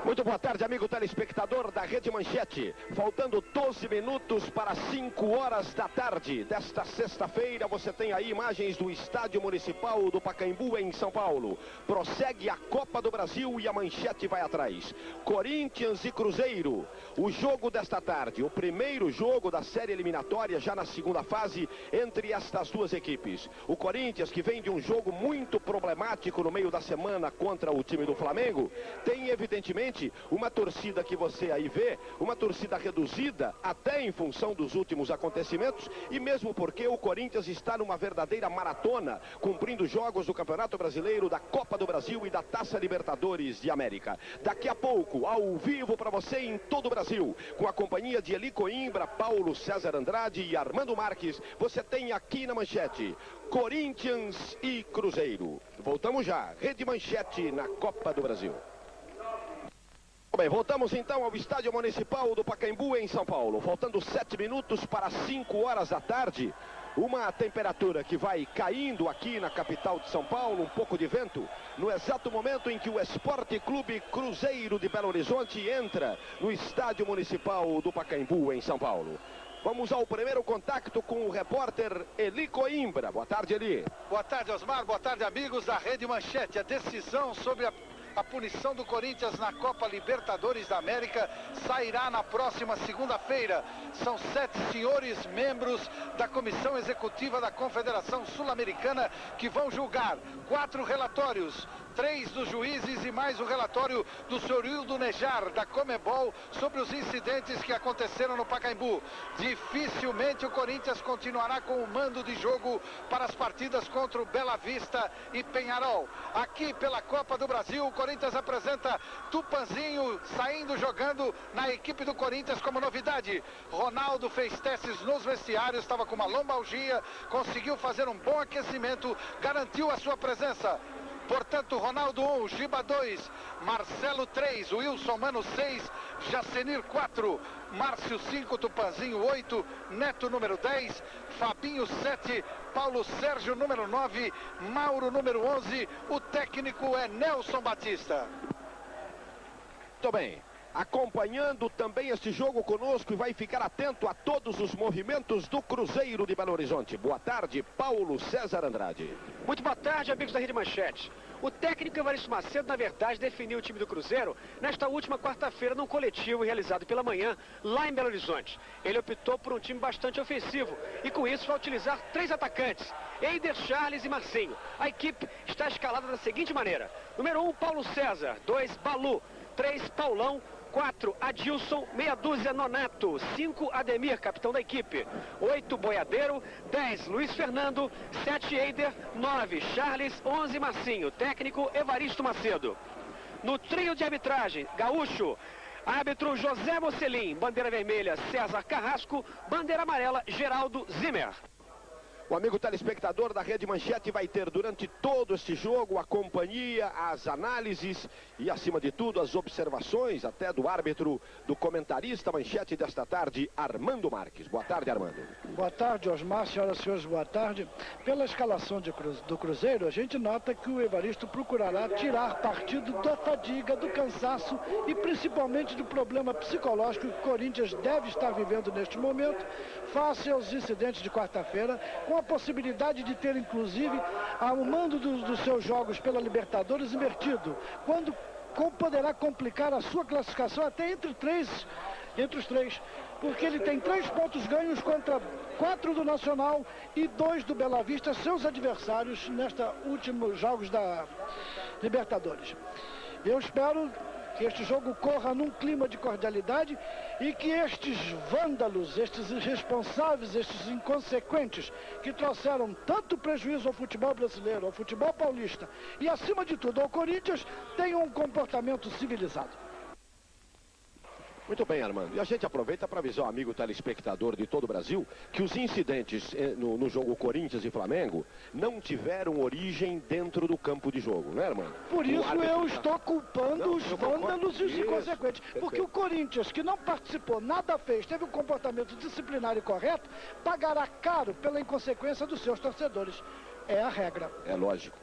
Muito boa tarde, amigo telespectador da Rede Manchete. Faltando 12 minutos para 5 horas da tarde desta sexta-feira, você tem aí imagens do Estádio Municipal do Pacaembu, em São Paulo. Prossegue a Copa do Brasil e a Manchete vai atrás. Corinthians e Cruzeiro. O jogo desta tarde, o primeiro jogo da série eliminatória, já na segunda fase, entre estas duas equipes. O Corinthians, que vem de um jogo muito problemático no meio da semana contra o time do Flamengo, tem evidentemente uma torcida que você aí vê, uma torcida reduzida, até em função dos últimos acontecimentos, e mesmo porque o Corinthians está numa verdadeira maratona, cumprindo jogos do Campeonato Brasileiro, da Copa do Brasil e da Taça Libertadores de América. Daqui a pouco, ao vivo para você em todo o Brasil, com a companhia de Eli Coimbra, Paulo César Andrade e Armando Marques, você tem aqui na Manchete, Corinthians e Cruzeiro. Voltamos já, Rede Manchete na Copa do Brasil. Bem, voltamos então ao Estádio Municipal do Pacaembu, em São Paulo. Faltando 7 minutos para 5 horas da tarde. Uma temperatura que vai caindo aqui na capital de São Paulo, um pouco de vento, no exato momento em que o Esporte Clube Cruzeiro de Belo Horizonte entra no Estádio Municipal do Pacaembu, em São Paulo. Vamos ao primeiro contato com o repórter Eli Coimbra. Boa tarde, Eli. Boa tarde, Osmar. Boa tarde, amigos da Rede Manchete. A decisão sobre a punição do Corinthians na Copa Libertadores da América sairá na próxima segunda-feira. São 7 senhores membros da Comissão Executiva da Confederação Sul-Americana que vão julgar 4 relatórios. 3 dos juízes e mais o relatório do senhor Hildo Nejar, da Comebol, sobre os incidentes que aconteceram no Pacaembu. Dificilmente o Corinthians continuará com o mando de jogo para as partidas contra o Bela Vista e Peñarol. Aqui pela Copa do Brasil, o Corinthians apresenta Tupanzinho saindo jogando na equipe do Corinthians como novidade. Ronaldo fez testes nos vestiários, estava com uma lombalgia, conseguiu fazer um bom aquecimento, garantiu a sua presença. Portanto, Ronaldo 1, Giba 2, Marcelo 3, Wilson Mano 6, Jacenir 4, Márcio 5, Tupanzinho 8, Neto número 10, Fabinho 7, Paulo Sérgio número 9, Mauro número 11, o técnico é Nelson Batista. Muito bem. Acompanhando também este jogo conosco e vai ficar atento a todos os movimentos do Cruzeiro de Belo Horizonte. Boa tarde, Paulo César Andrade. Muito boa tarde, amigos da Rede Manchete. O técnico Evaristo Macedo, na verdade, definiu o time do Cruzeiro nesta última quarta-feira num coletivo realizado pela manhã lá em Belo Horizonte. Ele optou por um time bastante ofensivo e com isso vai utilizar 3 atacantes, Eider, Charles e Marcinho. A equipe está escalada da seguinte maneira: número 1, Paulo César, 2, Balu, 3, Paulão, 4, Adilson, meia dúzia, Nonato, 5, Ademir, capitão da equipe, 8, Boiadeiro, 10, Luiz Fernando, 7, Eider, 9, Charles, 11, Marcinho, técnico Evaristo Macedo. No trio de arbitragem, Gaúcho, árbitro José Mocelin, bandeira vermelha, César Carrasco, bandeira amarela, Geraldo Zimmer. O amigo telespectador da Rede Manchete vai ter durante todo este jogo a companhia, as análises e, acima de tudo, as observações até do árbitro, do comentarista Manchete desta tarde, Armando Marques. Boa tarde, Armando. Boa tarde, Osmar. Senhoras e senhores, boa tarde. Pela escalação do Cruzeiro, a gente nota que o Evaristo procurará tirar partido da fadiga, do cansaço e principalmente do problema psicológico que o Corinthians deve estar vivendo neste momento, face aos incidentes de quarta-feira, com a possibilidade de ter, inclusive, o mando dos seus jogos pela Libertadores invertido, quando poderá complicar a sua classificação até entre os três, porque ele tem 3 pontos ganhos contra 4 do Nacional e 2 do Bela Vista, seus adversários nestes últimos jogos da Libertadores. Eu espero que este jogo corra num clima de cordialidade e que estes vândalos, estes irresponsáveis, estes inconsequentes que trouxeram tanto prejuízo ao futebol brasileiro, ao futebol paulista e, acima de tudo, ao Corinthians, tenham um comportamento civilizado. Muito bem, Armando. E a gente aproveita para avisar o amigo telespectador de todo o Brasil que os incidentes no jogo Corinthians e Flamengo não tiveram origem dentro do campo de jogo, né, Armando? Por isso eu estou culpando os vândalos e os inconsequentes. Porque o Corinthians, que não participou, nada fez, teve um comportamento disciplinar e correto, pagará caro pela inconsequência dos seus torcedores. É a regra. É lógico.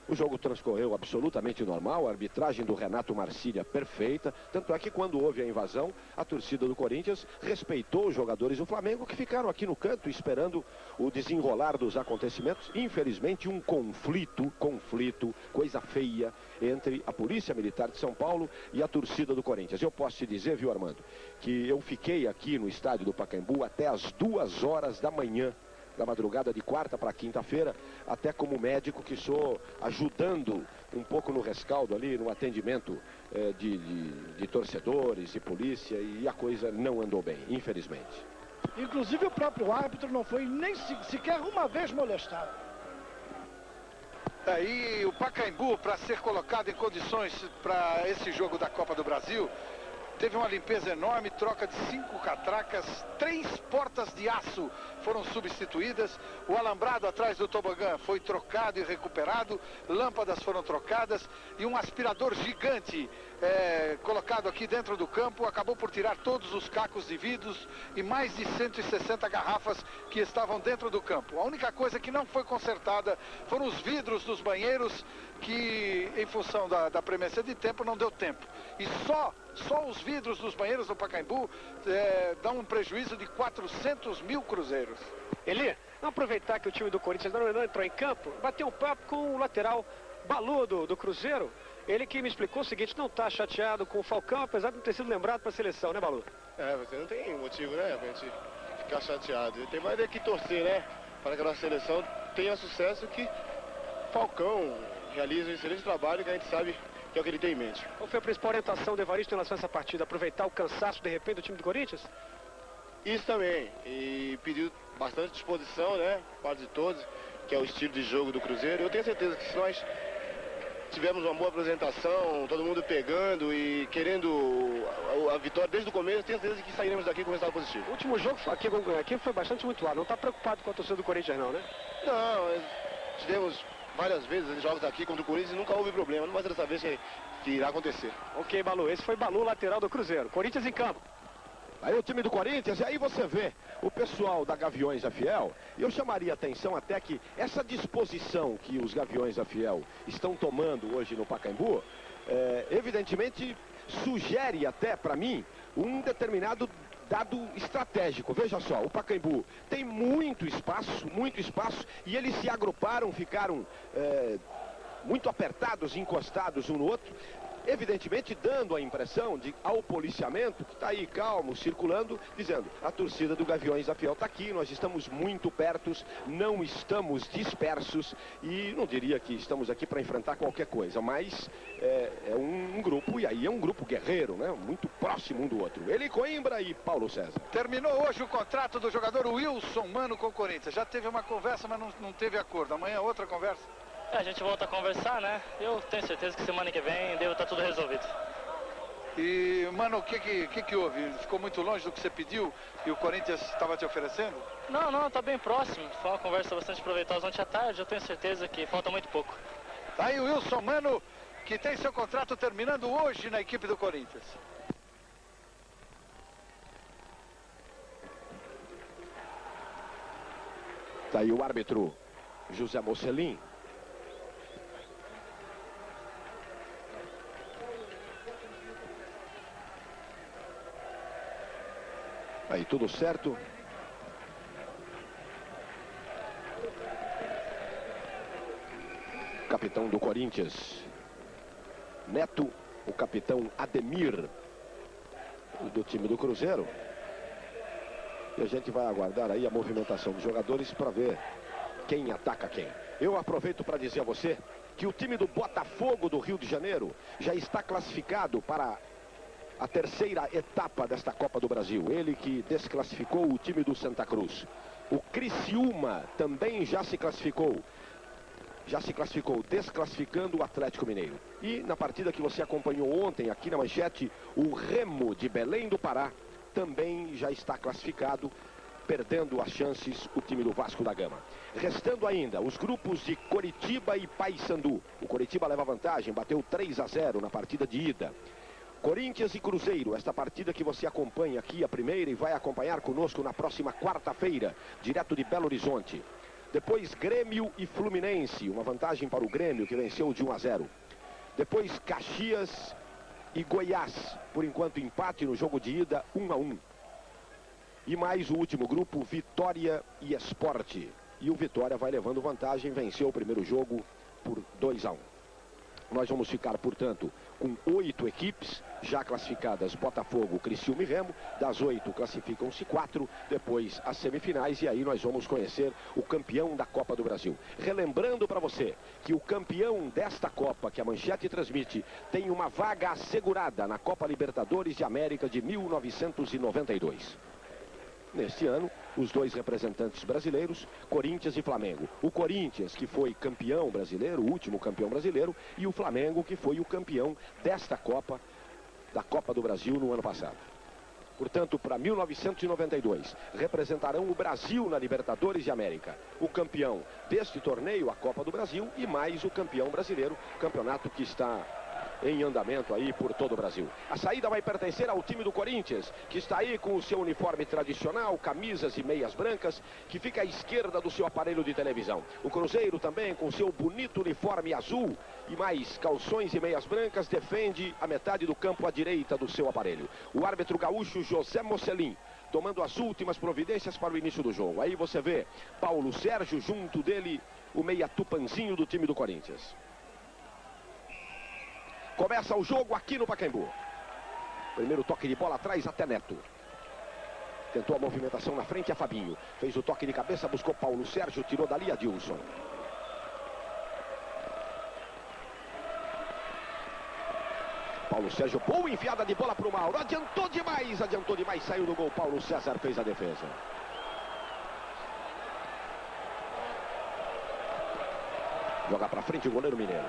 O jogo transcorreu absolutamente normal, a arbitragem do Renato Marcília perfeita, tanto é que quando houve a invasão, a torcida do Corinthians respeitou os jogadores do Flamengo que ficaram aqui no canto esperando o desenrolar dos acontecimentos. Infelizmente um conflito, coisa feia entre a Polícia Militar de São Paulo e a torcida do Corinthians. Eu posso te dizer, viu, Armando, que eu fiquei aqui no estádio do Pacaembu até as 2 horas da manhã, da madrugada de quarta para quinta-feira, até como médico que sou ajudando um pouco no rescaldo ali, no atendimento de torcedores e polícia, e a coisa não andou bem, infelizmente. Inclusive o próprio árbitro não foi nem sequer uma vez molestado. Aí o Pacaembu, para ser colocado em condições para esse jogo da Copa do Brasil, teve uma limpeza enorme, troca de 5 catracas, 3 portas de aço foram substituídas, o alambrado atrás do tobogã foi trocado e recuperado, lâmpadas foram trocadas e um aspirador gigante colocado aqui dentro do campo acabou por tirar todos os cacos de vidros e mais de 160 garrafas que estavam dentro do campo. A única coisa que não foi consertada foram os vidros dos banheiros, que em função da premência de tempo não deu tempo. E só os vidros dos banheiros do Pacaembu dão um prejuízo de 400 mil cruzeiros. Eli, vamos aproveitar que o time do Corinthians não entrou em campo, bateu um papo com o lateral Balu do Cruzeiro. Ele que me explicou o seguinte: não está chateado com o Falcão, apesar de não ter sido lembrado para a seleção, né, Balu? Você não tem motivo, né, pra gente ficar chateado. Tem mais é que torcer, né, para que a nossa seleção tenha sucesso, que Falcão realiza um excelente trabalho, que a gente sabe que é o que ele tem em mente. Qual foi a principal orientação do Evaristo em relação a essa partida? Aproveitar o cansaço, de repente, do time do Corinthians? Isso também, e pediu bastante disposição, né, parte de todos, que é o estilo de jogo do Cruzeiro. Eu tenho certeza que se nós tivemos uma boa apresentação, todo mundo pegando e querendo a vitória desde o começo, tenho certeza que sairemos daqui com resultado positivo. O último jogo aqui foi bastante tumultuado. Não está preocupado com a torcida do Corinthians, não, né? Não, tivemos várias vezes jogos aqui contra o Corinthians e nunca houve problema. Não vai ser dessa vez que irá acontecer. Ok, Balu. Esse foi Balu, lateral do Cruzeiro. Corinthians em campo. Aí o time do Corinthians, e aí você vê o pessoal da Gaviões da Fiel, e eu chamaria atenção até que essa disposição que os Gaviões da Fiel estão tomando hoje no Pacaembu, evidentemente sugere até para mim um determinado dado estratégico. Veja só, o Pacaembu tem muito espaço, e eles se agruparam, ficaram muito apertados, encostados um no outro, evidentemente dando a impressão ao policiamento, que está aí calmo, circulando, dizendo: a torcida do Gaviões da Fiel está aqui, nós estamos muito perto, não estamos dispersos, e não diria que estamos aqui para enfrentar qualquer coisa, mas é um grupo, e aí é um grupo guerreiro, né? Muito próximo um do outro. Eli Coimbra e Paulo César. Terminou hoje o contrato do jogador Wilson Mano com o Corinthians. Já teve uma conversa, mas não teve acordo. Amanhã outra conversa. A gente volta a conversar, né? Eu tenho certeza que semana que vem deve estar tudo resolvido. E, mano, o que houve? Ficou muito longe do que você pediu e o Corinthians estava te oferecendo? Não, tá bem próximo. Foi uma conversa bastante proveitosa ontem à tarde. Eu tenho certeza que falta muito pouco. Tá aí o Wilson Mano, que tem seu contrato terminando hoje na equipe do Corinthians. Tá aí o árbitro José Mocelin. Aí tudo certo. Capitão do Corinthians, Neto, o capitão Ademir do time do Cruzeiro. E a gente vai aguardar aí a movimentação dos jogadores para ver quem ataca quem. Eu aproveito para dizer a você que o time do Botafogo do Rio de Janeiro já está classificado para a terceira etapa desta Copa do Brasil. Ele que desclassificou o time do Santa Cruz. O Criciúma também já se classificou, desclassificando o Atlético Mineiro. E na partida que você acompanhou ontem aqui na manchete, o Remo de Belém do Pará também já está classificado, perdendo as chances o time do Vasco da Gama. Restando ainda os grupos de Coritiba e Paysandu. O Coritiba leva vantagem, bateu 3-0 na partida de ida. Corinthians e Cruzeiro, esta partida que você acompanha aqui, a primeira, e vai acompanhar conosco na próxima quarta-feira, direto de Belo Horizonte. Depois Grêmio e Fluminense, uma vantagem para o Grêmio, que venceu de 1-0. Depois Caxias e Goiás, por enquanto empate no jogo de ida, 1-1. E mais o último grupo, Vitória e Sport. E o Vitória vai levando vantagem, venceu o primeiro jogo por 2-1. Nós vamos ficar, portanto, com 8 equipes já classificadas: Botafogo, Criciúma e Remo. Das 8 classificam-se 4, depois as semifinais, e aí nós vamos conhecer o campeão da Copa do Brasil. Relembrando para você que o campeão desta Copa, que a Manchete transmite, tem uma vaga assegurada na Copa Libertadores de América de 1992. Neste ano, os dois representantes brasileiros, Corinthians e Flamengo. O Corinthians, que foi campeão brasileiro, o último campeão brasileiro, e o Flamengo, que foi o campeão desta Copa, da Copa do Brasil no ano passado. Portanto, para 1992, representarão o Brasil na Libertadores de América. O campeão deste torneio, a Copa do Brasil, e mais o campeão brasileiro, campeonato que está em andamento aí por todo o Brasil. A saída vai pertencer ao time do Corinthians, que está aí com o seu uniforme tradicional, camisas e meias brancas, que fica à esquerda do seu aparelho de televisão. O Cruzeiro também, com seu bonito uniforme azul e mais calções e meias brancas, defende a metade do campo à direita do seu aparelho. O árbitro gaúcho José Mocelin, tomando as últimas providências para o início do jogo. Aí você vê Paulo Sérgio, junto dele o meia Tupanzinho do time do Corinthians. Começa o jogo aqui no Pacaembu. Primeiro toque de bola atrás até Neto. Tentou a movimentação na frente a Fabinho. Fez o toque de cabeça, buscou Paulo Sérgio, tirou dali a Dilson. Paulo Sérgio, boa enfiada de bola para o Mauro. Adiantou demais, saiu do gol. Paulo César fez a defesa. Joga para frente o goleiro Mineiro.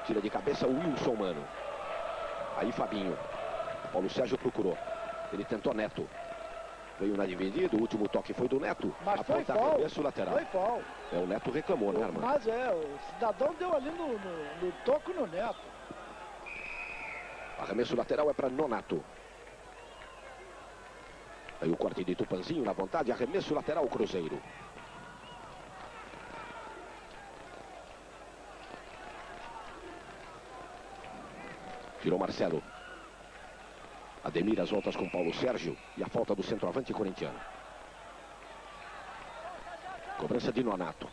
Tira de cabeça o Wilson Mano. Aí Fabinho. Paulo Sérgio procurou. Ele tentou Neto. Veio na dividida, o último toque foi do Neto. Mas foi foul. Lateral. Foi foul. O Neto reclamou, né, Armando? Mas o cidadão deu ali no toco no Neto. Arremesso lateral é para Nonato. Aí o corte de Tupanzinho na vontade. Arremesso lateral Cruzeiro. Tirou Marcelo. Ademir as voltas com Paulo Sérgio. E a falta do centroavante corintiano. Cobrança de Nonato.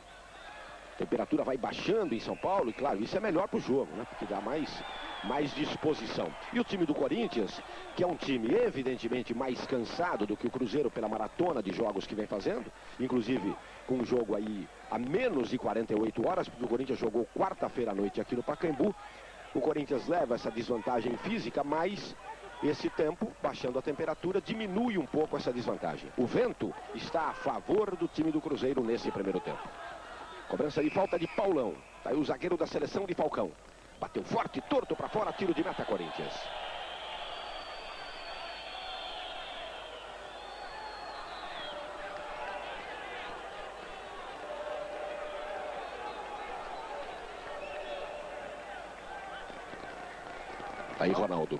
Temperatura vai baixando em São Paulo. E claro, isso é melhor para o jogo, né? Porque dá mais disposição. E o time do Corinthians, que é um time evidentemente mais cansado do que o Cruzeiro pela maratona de jogos que vem fazendo. Inclusive com um jogo aí a menos de 48 horas. Porque o Corinthians jogou quarta-feira à noite aqui no Pacaembu. O Corinthians leva essa desvantagem física, mas esse tempo, baixando a temperatura, diminui um pouco essa desvantagem. O vento está a favor do time do Cruzeiro nesse primeiro tempo. Cobrança de falta de Paulão. Tá aí o zagueiro da seleção de Falcão. Bateu forte, torto para fora, tiro de meta Corinthians. Aí Ronaldo.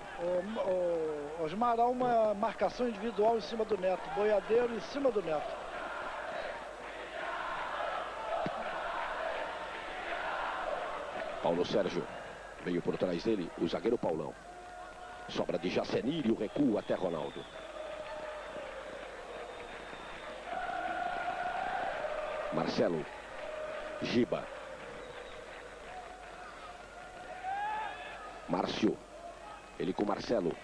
Osmar, há uma marcação individual em cima do Neto. Boiadeiro em cima do Neto. Paulo Sérgio. Veio por trás dele o zagueiro Paulão. Sobra de Jacenir e o recuo até Ronaldo. Marcelo. Giba. Márcio. Ele com Marcelo.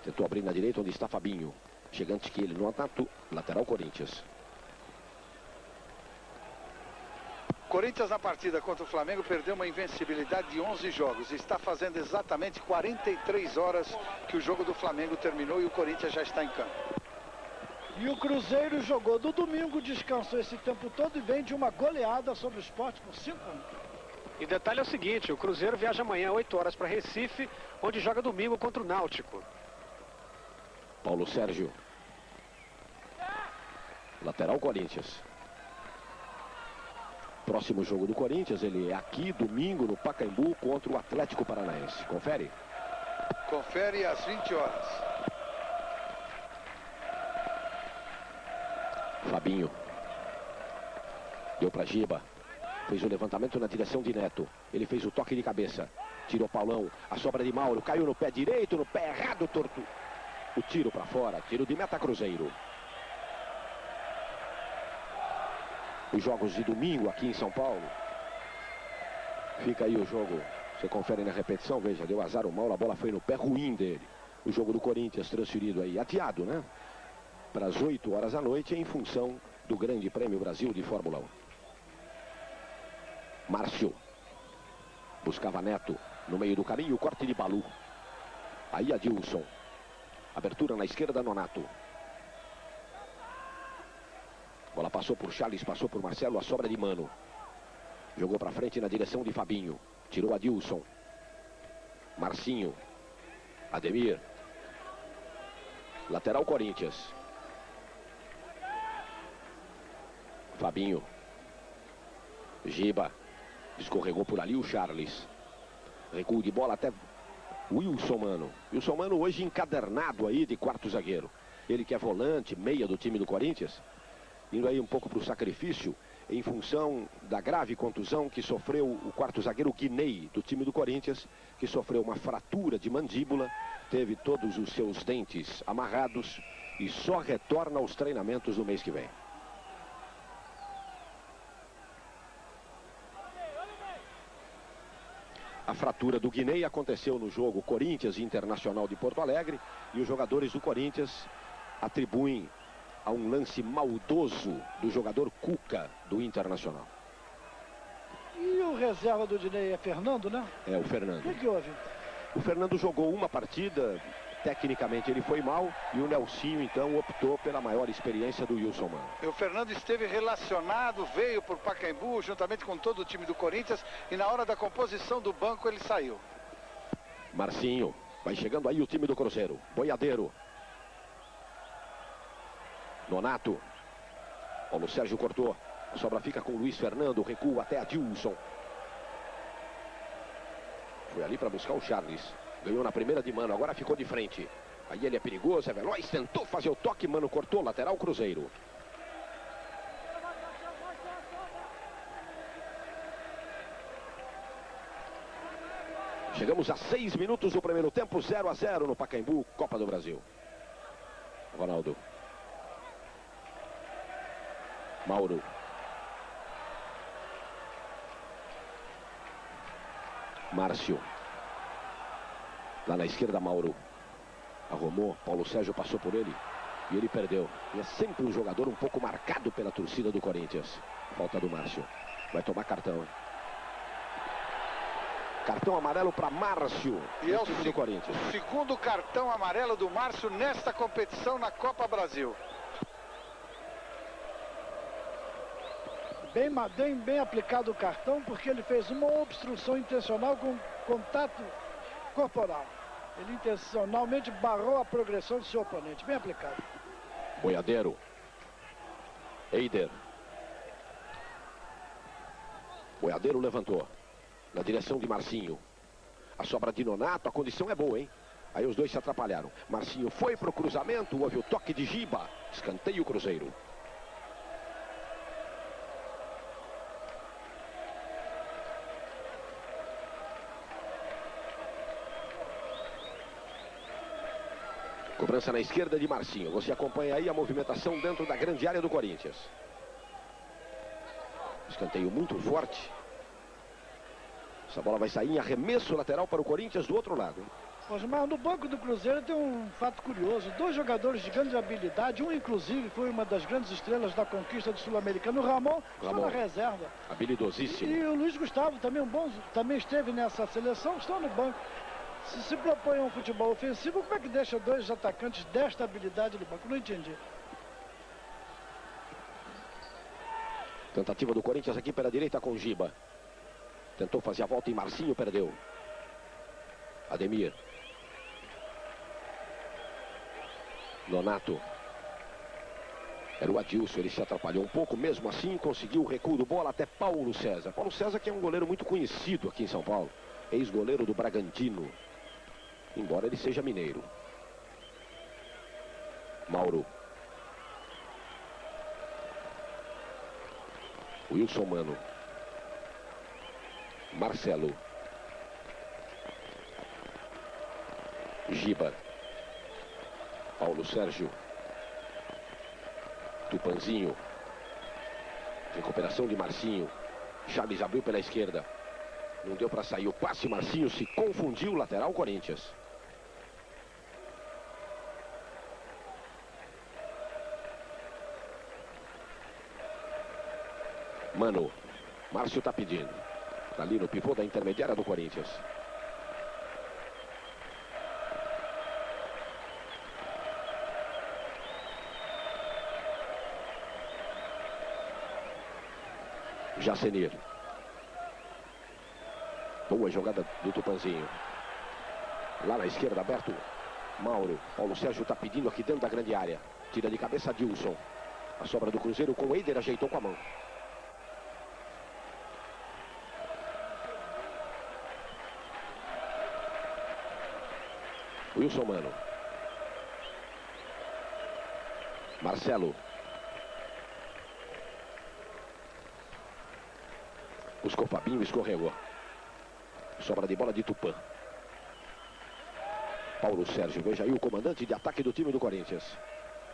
Tentou abrir na direita onde está Fabinho. Chegante que ele no ataque. Lateral Corinthians. Corinthians na partida contra o Flamengo perdeu uma invencibilidade de 11 jogos. Está fazendo exatamente 43 horas que o jogo do Flamengo terminou e o Corinthians já está em campo. E o Cruzeiro jogou no domingo, descansou esse tempo todo e vem de uma goleada sobre o Sport por 5-1. E detalhe é o seguinte, o Cruzeiro viaja amanhã 8 horas para Recife, onde joga domingo contra o Náutico. Paulo Sérgio. Lateral Corinthians. Próximo jogo do Corinthians, ele é aqui domingo no Pacaembu contra o Atlético Paranaense. Confere? Confere às 20 horas. Fabinho. Deu para Giba. Fez o levantamento na direção de Neto. Ele fez o toque de cabeça. Tirou Paulão. A sobra de Mauro. Caiu no pé direito, no pé errado, torto. O tiro para fora. Tiro de meta Cruzeiro. Os jogos de domingo aqui em São Paulo. Fica aí o jogo. Você confere na repetição. Veja, deu azar o Mauro. A bola foi no pé ruim dele. O jogo do Corinthians transferido aí. Adiado, né? Para as 8 horas da noite em função do Grande Prêmio Brasil de Fórmula 1. Márcio. Buscava Neto. No meio do caminho, o corte de Balu. Aí Adilson. Abertura na esquerda, Nonato. Bola passou por Charles, passou por Marcelo, a sobra de Mano. Jogou para frente na direção de Fabinho. Tirou Adilson. Marcinho. Ademir. Lateral Corinthians. Fabinho. Giba. Escorregou por ali o Charles. Recuo de bola até Wilson Mano. Wilson Mano hoje encadernado aí de quarto zagueiro. Ele que é volante, meia do time do Corinthians. Indo aí um pouco para o sacrifício em função da grave contusão que sofreu o quarto zagueiro Guinei do time do Corinthians, que sofreu uma fratura de mandíbula, teve todos os seus dentes amarrados e só retorna aos treinamentos no mês que vem. A fratura do Guinei aconteceu no jogo Corinthians e Internacional de Porto Alegre e os jogadores do Corinthians atribuem a um lance maldoso do jogador Cuca do Internacional. E o reserva do Dinei é Fernando, né? É, o Fernando. O que houve? O Fernando jogou uma partida, tecnicamente ele foi mal, e o Nelsinho então optou pela maior experiência do Wilson Mano. O Fernando esteve relacionado, veio por Pacaembu, juntamente com todo o time do Corinthians, e na hora da composição do banco ele saiu. Marcinho, vai chegando aí o time do Cruzeiro. Boiadeiro. Nonato. Paulo Sérgio cortou. A sobra fica com Luiz Fernando. Recua até Adilson. Foi ali para buscar o Charles. Ganhou na primeira de Mano. Agora ficou de frente. Aí ele é perigoso, é veloz. Tentou fazer o toque. Mano cortou. Lateral Cruzeiro. Chegamos a 6 minutos do primeiro tempo. 0-0 no Pacaembu. Copa do Brasil. Ronaldo. Mauro. Márcio. Lá na esquerda, Mauro. Arrumou. Paulo Sérgio passou por ele. E ele perdeu. E é sempre um jogador um pouco marcado pela torcida do Corinthians. Falta do Márcio. Vai tomar cartão. Cartão amarelo para Márcio. E é o time do Corinthians. segundo cartão amarelo do Márcio nesta competição na Copa Brasil. Bem aplicado o cartão, porque ele fez uma obstrução intencional com contato corporal. Ele intencionalmente barrou a progressão do seu oponente. Bem aplicado. Boiadeiro. Eider. Boiadeiro levantou. Na direção de Marcinho. A sobra de Nonato, a condição é boa, hein? Aí os dois se atrapalharam. Marcinho foi pro cruzamento, houve o toque de Giba. Escanteio Cruzeiro. Cobrança na esquerda de Marcinho. Você acompanha aí a movimentação dentro da grande área do Corinthians. Escanteio muito forte. Essa bola vai sair em arremesso lateral para o Corinthians do outro lado. Mas no banco do Cruzeiro tem um fato curioso. 2 jogadores de grande habilidade. Um, inclusive, foi uma das grandes estrelas da conquista do Sul-Americano. O Ramon está na reserva. Habilidosíssimo. E o Luiz Gustavo, também esteve nessa seleção, estão no banco. Se propõe um futebol ofensivo, como é que deixa 2 atacantes desta habilidade no banco? Não entendi. Tentativa do Corinthians aqui pela direita com Giba. Tentou fazer a volta e Marcinho perdeu. Ademir. Nonato. Era o Adilson, ele se atrapalhou um pouco, mesmo assim conseguiu o recuo do bola até Paulo César. Paulo César que é um goleiro muito conhecido aqui em São Paulo. Ex-goleiro do Bragantino. Embora ele seja mineiro. Mauro. Wilson Mano. Marcelo. Giba. Paulo Sérgio. Tupanzinho. Recuperação de Marcinho. Chaves abriu pela esquerda. Não deu para sair o passe. Marcinho se confundiu. Lateral Corinthians. Mano. Márcio tá pedindo. Tá ali no pivô da intermediária do Corinthians. Jacenir. Boa jogada do Tupanzinho. Lá na esquerda, aberto. Mauro. Paulo Sérgio está pedindo aqui dentro da grande área. Tira de cabeça Dilson. A sobra do Cruzeiro com o Eider, ajeitou com a mão. Wilson Mano. Marcelo. Buscou Fabinho, escorregou. Sobra de bola de Tupã. Paulo Sérgio, veja aí o comandante de ataque do time do Corinthians.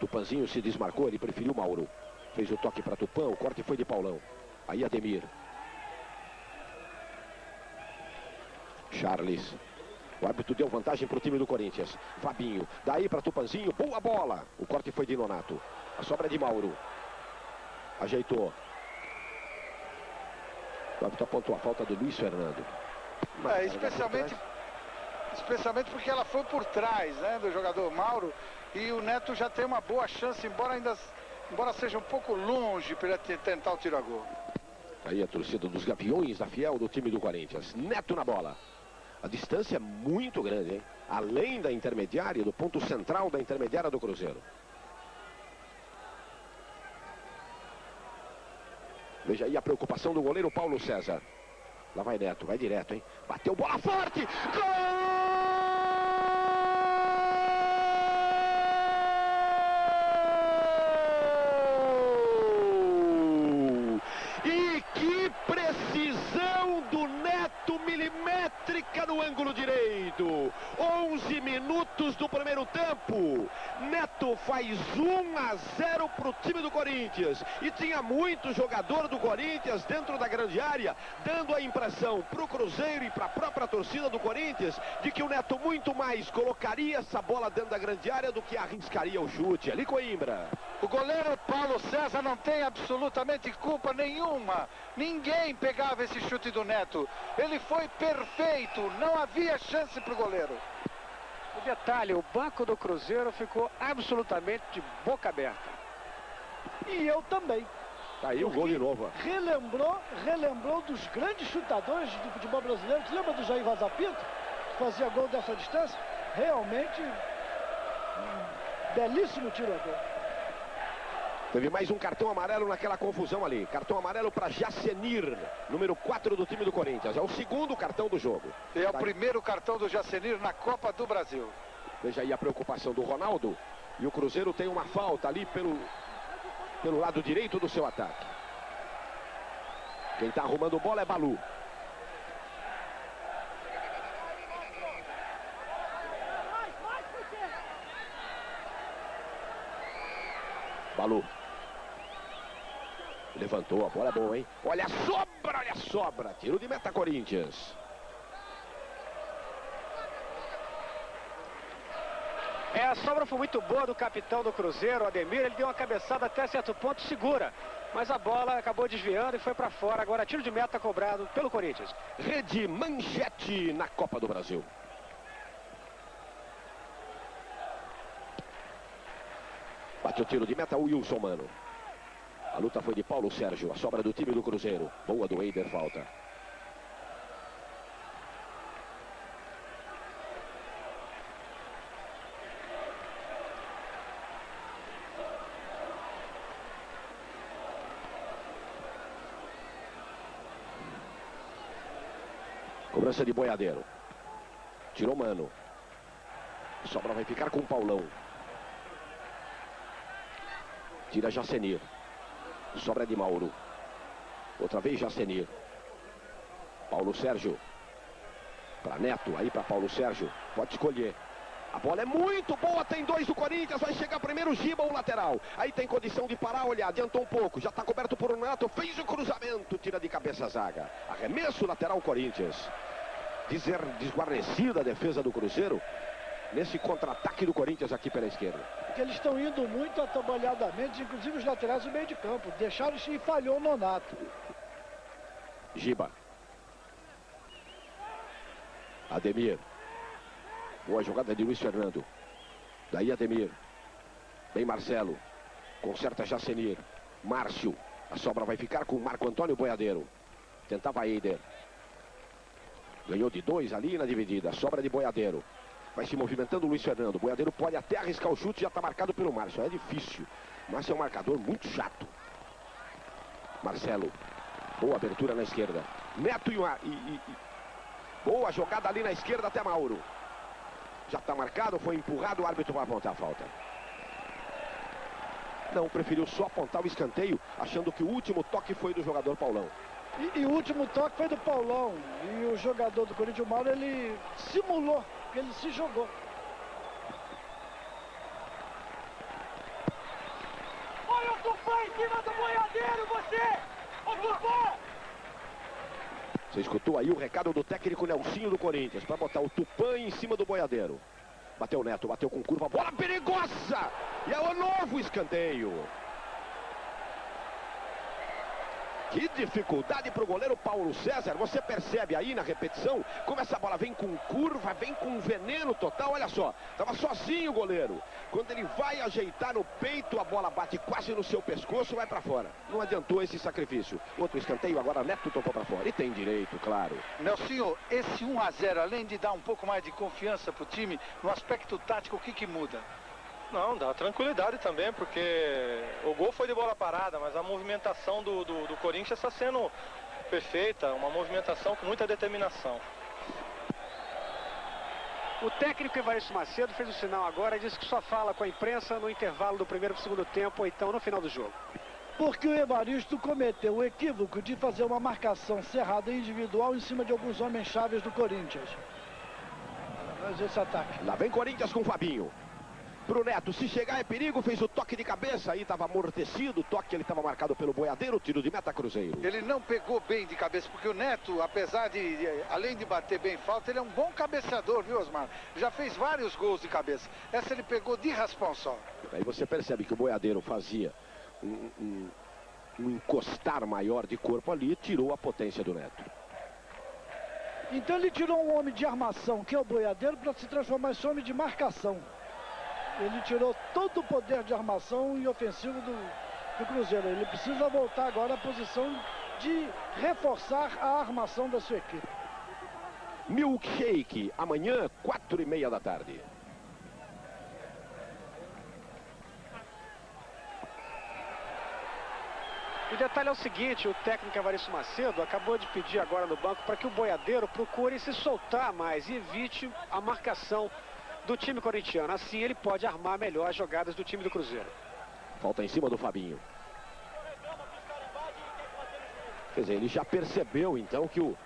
Tupanzinho se desmarcou, ele preferiu Mauro. Fez o toque para Tupã, o corte foi de Paulão. Aí Ademir. Charles. O árbitro deu vantagem para o time do Corinthians. Fabinho, daí para Tupanzinho, boa bola. O corte foi de Nonato. A sobra de Mauro. Ajeitou. O árbitro apontou a falta do Luiz Fernando. Especialmente porque ela foi por trás, né, do jogador Mauro. E o Neto já tem uma boa chance, embora seja um pouco longe para ele tentar o tiro a gol. Aí a torcida dos Gaviões da Fiel do time do Corinthians. Neto na bola. A distância é muito grande, hein? Além da intermediária, do ponto central da intermediária do Cruzeiro. Veja aí a preocupação do goleiro Paulo César. Lá vai Neto, vai direto, hein? Bateu, bola forte! Gol! E que precisão do Neto, milimétrica no ângulo direito. 11 minutos do primeiro tempo. Neto faz 1-0 para o time do Corinthians. E tinha muito jogador do Corinthians dentro da grande área, dando a impressão para o Cruzeiro e para a própria torcida do Corinthians de que o Neto muito mais colocaria essa bola dentro da grande área do que arriscaria o chute. Ali Coimbra. O goleiro Paulo César não tem absolutamente culpa nenhuma. Ninguém pegava esse chute do Neto. Ele foi perfeito. Não havia chance para o goleiro. O detalhe, o banco do Cruzeiro ficou absolutamente de boca aberta. E eu também. Tá aí o gol de novo. Relembrou dos grandes chutadores do futebol brasileiro. Você lembra do Jair Vazapinto? Que fazia gol dessa distância? Realmente, belíssimo tirador. Teve mais um cartão amarelo naquela confusão ali. Cartão amarelo para Jacenir, número 4 do time do Corinthians. É o segundo cartão do jogo. E é o primeiro cartão do Jacenir na Copa do Brasil. Veja aí a preocupação do Ronaldo. E o Cruzeiro tem uma falta ali pelo lado direito do seu ataque. Quem está arrumando bola é Balu. Balu. Levantou, a bola é boa, hein? Olha a sobra. Tiro de meta Corinthians. A sobra foi muito boa do capitão do Cruzeiro, Ademir. Ele deu uma cabeçada até certo ponto segura. Mas a bola acabou desviando e foi para fora. Agora tiro de meta cobrado pelo Corinthians. Rede Manchete na Copa do Brasil. Bate o tiro de meta o Wilson Mano. A luta foi de Paulo Sérgio, a sobra do time do Cruzeiro. Boa do Eider, falta. Cobrança de Boiadeiro. Tirou Mano. A sobra vai ficar com o Paulão. Tira Jacenir. Sobra de Mauro. Outra vez Jacenir. Paulo Sérgio. Para Neto, aí para Paulo Sérgio. Pode escolher. A bola é muito boa, tem 2 do Corinthians, vai chegar primeiro o Giba, o lateral. Aí tem condição de parar, olha, adiantou um pouco, já está coberto por um Neto, fez o cruzamento, tira de cabeça a zaga. Arremesso lateral Corinthians. Desguarnecida a defesa do Cruzeiro, nesse contra-ataque do Corinthians aqui pela esquerda. Porque eles estão indo muito atabalhadamente, inclusive os laterais do meio de campo. Deixaram e falhou o Nonato. Giba. Ademir. Boa jogada de Luiz Fernando. Daí Ademir. Bem Marcelo. Conserta Jacenir. Márcio. A sobra vai ficar com Marco Antônio Boiadeiro. Tentava Eider. Ganhou de 2 ali na dividida. Sobra de Boiadeiro. Vai se movimentando o Luiz Fernando. Boiadeiro pode até arriscar o chute. Já está marcado pelo Márcio. É difícil. Márcio é um marcador muito chato. Marcelo. Boa abertura na esquerda. Neto boa jogada ali na esquerda até Mauro. Já está marcado, foi empurrado, o árbitro vai apontar a falta. Não, preferiu só apontar o escanteio, achando que o último toque foi do jogador Paulão. E o último toque foi do Paulão. E o jogador do Corinthians, o Mauro, ele simulou, ele se jogou. Olha o Tupã em cima do Boiadeiro, você! Ô Tupã! Você escutou aí o recado do técnico Nelsinho do Corinthians, para botar o Tupã em cima do Boiadeiro. Bateu o Neto, bateu com curva, bola perigosa! E é o novo escanteio. Que dificuldade para o goleiro Paulo César. Você percebe aí na repetição como essa bola vem com curva, vem com veneno total. Olha só, estava sozinho o goleiro. Quando ele vai ajeitar no peito, a bola bate quase no seu pescoço, vai para fora. Não adiantou esse sacrifício. Outro escanteio, agora Neto tocou para fora. E tem direito, claro. Nelsinho, esse 1-0, além de dar um pouco mais de confiança para o time, no aspecto tático, o que muda? Não, dá tranquilidade também, porque o gol foi de bola parada, mas a movimentação do Corinthians está sendo perfeita, uma movimentação com muita determinação. O técnico Evaristo Macedo fez o sinal agora e disse que só fala com a imprensa no intervalo do primeiro para o segundo tempo, ou então no final do jogo. Porque o Evaristo cometeu o equívoco de fazer uma marcação cerrada individual em cima de alguns homens chaves do Corinthians. Mas esse ataque. Lá vem Corinthians com o Fabinho. Pro Neto, se chegar é perigo, fez o toque de cabeça, aí estava amortecido, o toque ele estava marcado pelo Boiadeiro, tiro de meta Cruzeiro. Ele não pegou bem de cabeça, porque o Neto, apesar além de bater bem falta, ele é um bom cabeceador, viu, Osmar? Já fez vários gols de cabeça. Essa ele pegou de raspão só. Aí você percebe que o Boiadeiro fazia um encostar maior de corpo ali e tirou a potência do Neto. Então ele tirou um homem de armação, que é o Boiadeiro, para se transformar em homem de marcação. Ele tirou todo o poder de armação e ofensivo do Cruzeiro. Ele precisa voltar agora à posição de reforçar a armação da sua equipe. Milkshake, amanhã, 4h30 da tarde. O detalhe é o seguinte, o técnico Evaristo Macedo acabou de pedir agora no banco para que o Boiadeiro procure se soltar mais e evite a marcação do time corintiano. Assim ele pode armar melhor as jogadas do time do Cruzeiro. Falta em cima do Fabinho. Quer dizer, ele já percebeu então que o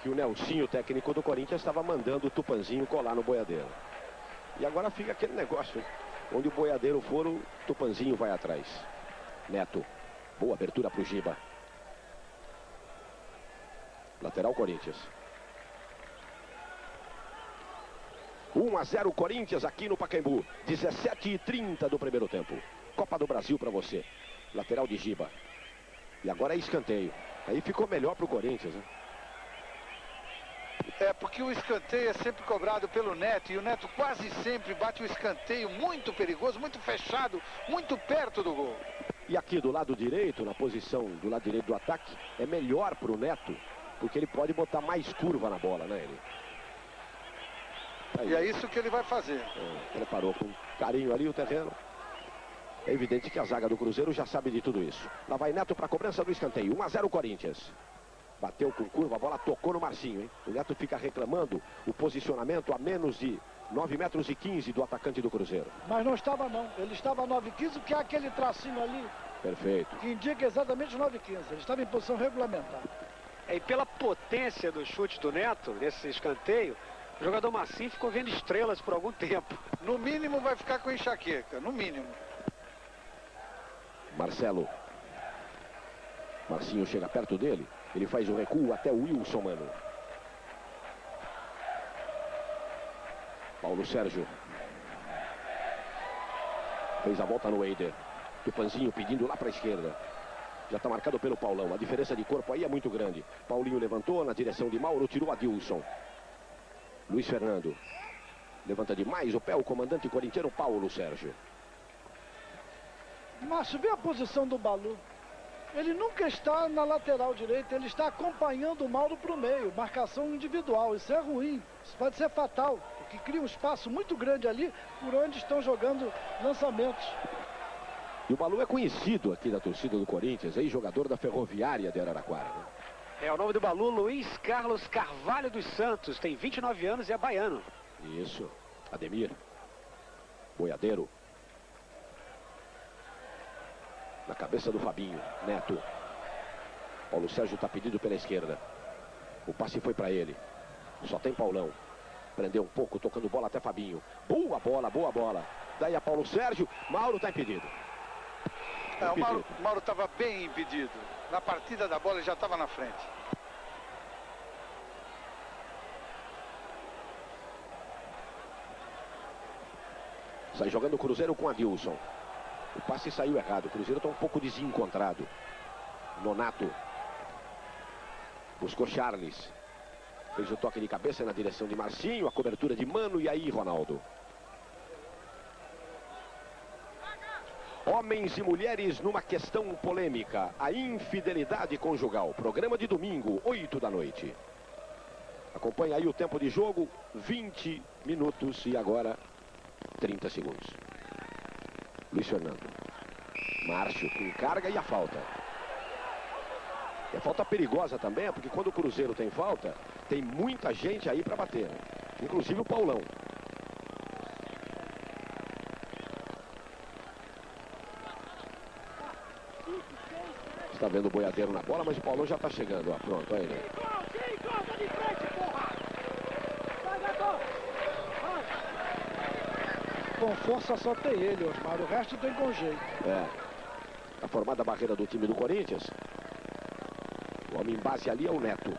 Nelsinho, técnico do Corinthians, estava mandando o Tupanzinho colar no Boiadeiro. E agora fica aquele negócio, hein? Onde o Boiadeiro for, o Tupanzinho vai atrás. Neto. Boa abertura para o Giba. Lateral Corinthians. 1-0 Corinthians aqui no Pacaembu. 17h30 do primeiro tempo. Copa do Brasil para você. Lateral de Giba. E agora é escanteio. Aí ficou melhor para o Corinthians, né? É, porque o escanteio é sempre cobrado pelo Neto. E o Neto quase sempre bate o escanteio muito perigoso, muito fechado, muito perto do gol. E aqui do lado direito, na posição do lado direito do ataque, é melhor para o Neto, porque ele pode botar mais curva na bola, né, ele? Aí, e é isso que ele vai fazer. Preparou com carinho ali o terreno. É evidente que a zaga do Cruzeiro já sabe de tudo isso. Lá vai Neto para a cobrança do escanteio. 1-0 Corinthians. Bateu com curva, a bola tocou no Marcinho, hein? O Neto fica reclamando o posicionamento a menos de 9,15 metros do atacante do Cruzeiro. Mas não estava não. Ele estava a 9,15, porque é aquele tracinho ali Perfeito. Que indica exatamente 9h15. Ele estava em posição regulamentar. E pela potência do chute do Neto, nesse escanteio, o jogador Marcinho ficou vendo estrelas por algum tempo. No mínimo vai ficar com enxaqueca, no mínimo. Marcelo. Marcinho chega perto dele. Ele faz o recuo até o Wilson Mano. Paulo Sérgio. Fez a volta no Eider. Tupanzinho pedindo lá para a esquerda. Já está marcado pelo Paulão. A diferença de corpo aí é muito grande. Paulinho levantou na direção de Mauro, tirou Adilson. Luiz Fernando. Levanta demais o pé o comandante corintiano Paulo Sérgio. Márcio, vê a posição do Balu. Ele nunca está na lateral direita, ele está acompanhando o Mauro para o meio. Marcação individual, isso é ruim. Isso pode ser fatal, porque cria um espaço muito grande ali por onde estão jogando lançamentos. E o Balu é conhecido aqui da torcida do Corinthians, ex-jogador da Ferroviária de Araraquara. O nome do Balu, Luiz Carlos Carvalho dos Santos, tem 29 anos e é baiano. Isso, Ademir. Boiadeiro. Na cabeça do Fabinho, Neto. Paulo Sérgio está pedido pela esquerda. O passe foi para ele. Só tem Paulão. Prendeu um pouco, tocando bola até Fabinho. Boa bola, boa bola. Daí a Paulo Sérgio, Mauro está impedido. O Mauro estava bem impedido. Na partida da bola ele já estava na frente. Sai jogando o Cruzeiro com Adilson. O passe saiu errado. O Cruzeiro está um pouco desencontrado. Nonato. Buscou Charles. Fez o toque de cabeça na direção de Marcinho. A cobertura de Mano. E aí, Ronaldo. Homens e mulheres numa questão polêmica. A infidelidade conjugal. Programa de domingo, 8 da noite. Acompanha aí o tempo de jogo. 20 minutos e agora 30 segundos. Luiz Fernando. Márcio com carga e a falta. E a falta perigosa também, porque quando o Cruzeiro tem falta, tem muita gente aí para bater. Inclusive o Paulão. Está vendo o Boiadeiro na bola, mas o Paulão já está chegando. Ó, pronto, aí ele. Com força só tem ele, Osmar. O resto tem com jeito. É. A formada a barreira do time do Corinthians. O homem em base ali é o Neto.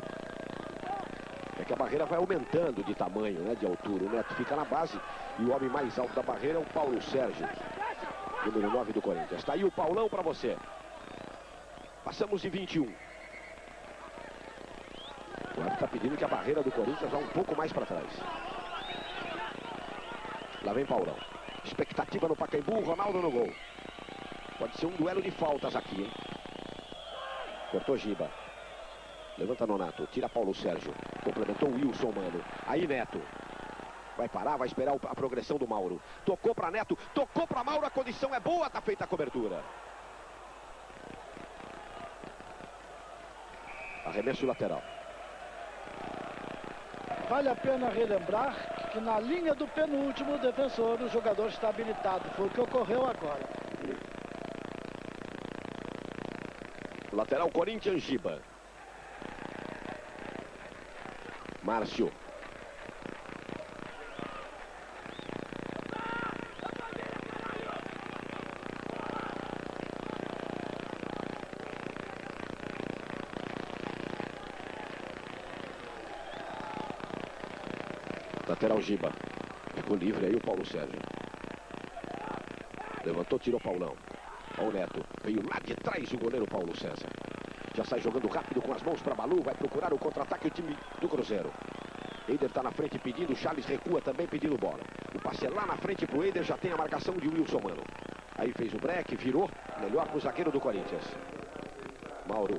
É que a barreira vai aumentando de tamanho, né, de altura. O Neto fica na base e o homem mais alto da barreira é o Paulo Sérgio, número 9 do Corinthians. Está aí o Paulão para você. Passamos de 21. O árbitro está pedindo que a barreira do Corinthians vá um pouco mais para trás. Lá vem Paulão. Expectativa no Pacaembu, Ronaldo no gol. Pode ser um duelo de faltas aqui, hein? Cortou Giba. Levanta Nonato, tira Paulo Sérgio. Complementou o Wilson Mano. Aí Neto. Vai parar, vai esperar a progressão do Mauro. Tocou para Neto, tocou para Mauro, a condição é boa, tá feita a cobertura. Arremesso lateral. Vale a pena relembrar que na linha do penúltimo defensor o jogador está habilitado. Foi o que ocorreu agora. Lateral Corinthians, Giba. Márcio. Lateral Giba. Ficou livre aí o Paulo Sérgio. Levantou, tirou Paulão. Olha o Neto. Veio lá de trás o goleiro Paulo César. Já sai jogando rápido com as mãos para Balu. Vai procurar o contra-ataque o time do Cruzeiro. Eider está na frente pedindo. Charles recua também pedindo bola. O passe é lá na frente pro Eider. Já tem a marcação de Wilson Mano. Aí fez o break, virou. Melhor pro zagueiro do Corinthians. Mauro.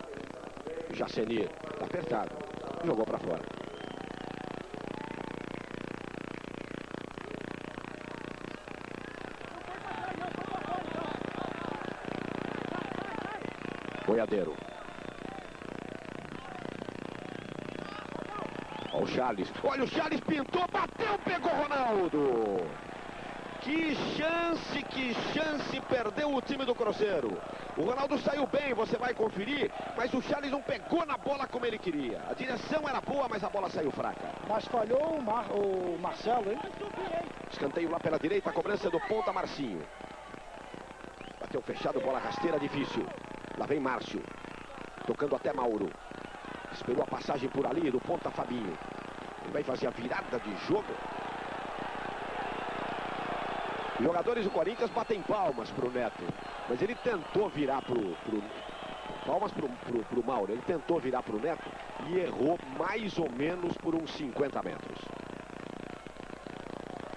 Jacenir. Tá apertado. Jogou para fora. Boiadeiro. Olha o Charles. Olha o Charles, pintou, bateu, pegou Ronaldo. Que chance perdeu o time do Cruzeiro. O Ronaldo saiu bem, você vai conferir, mas o Charles não pegou na bola como ele queria. A direção era boa, mas a bola saiu fraca. Mas falhou o Marcelo, hein? Escanteio lá pela direita, a cobrança do ponta Marcinho. Bateu fechado, bola rasteira, difícil. Lá vem Márcio, tocando até Mauro. Esperou a passagem por ali do ponta Fabinho. Ele vai fazer a virada de jogo. Os jogadores do Corinthians batem palmas pro Neto, mas ele tentou virar palmas pro Mauro. Ele tentou virar pro Neto e errou mais ou menos por uns 50 metros.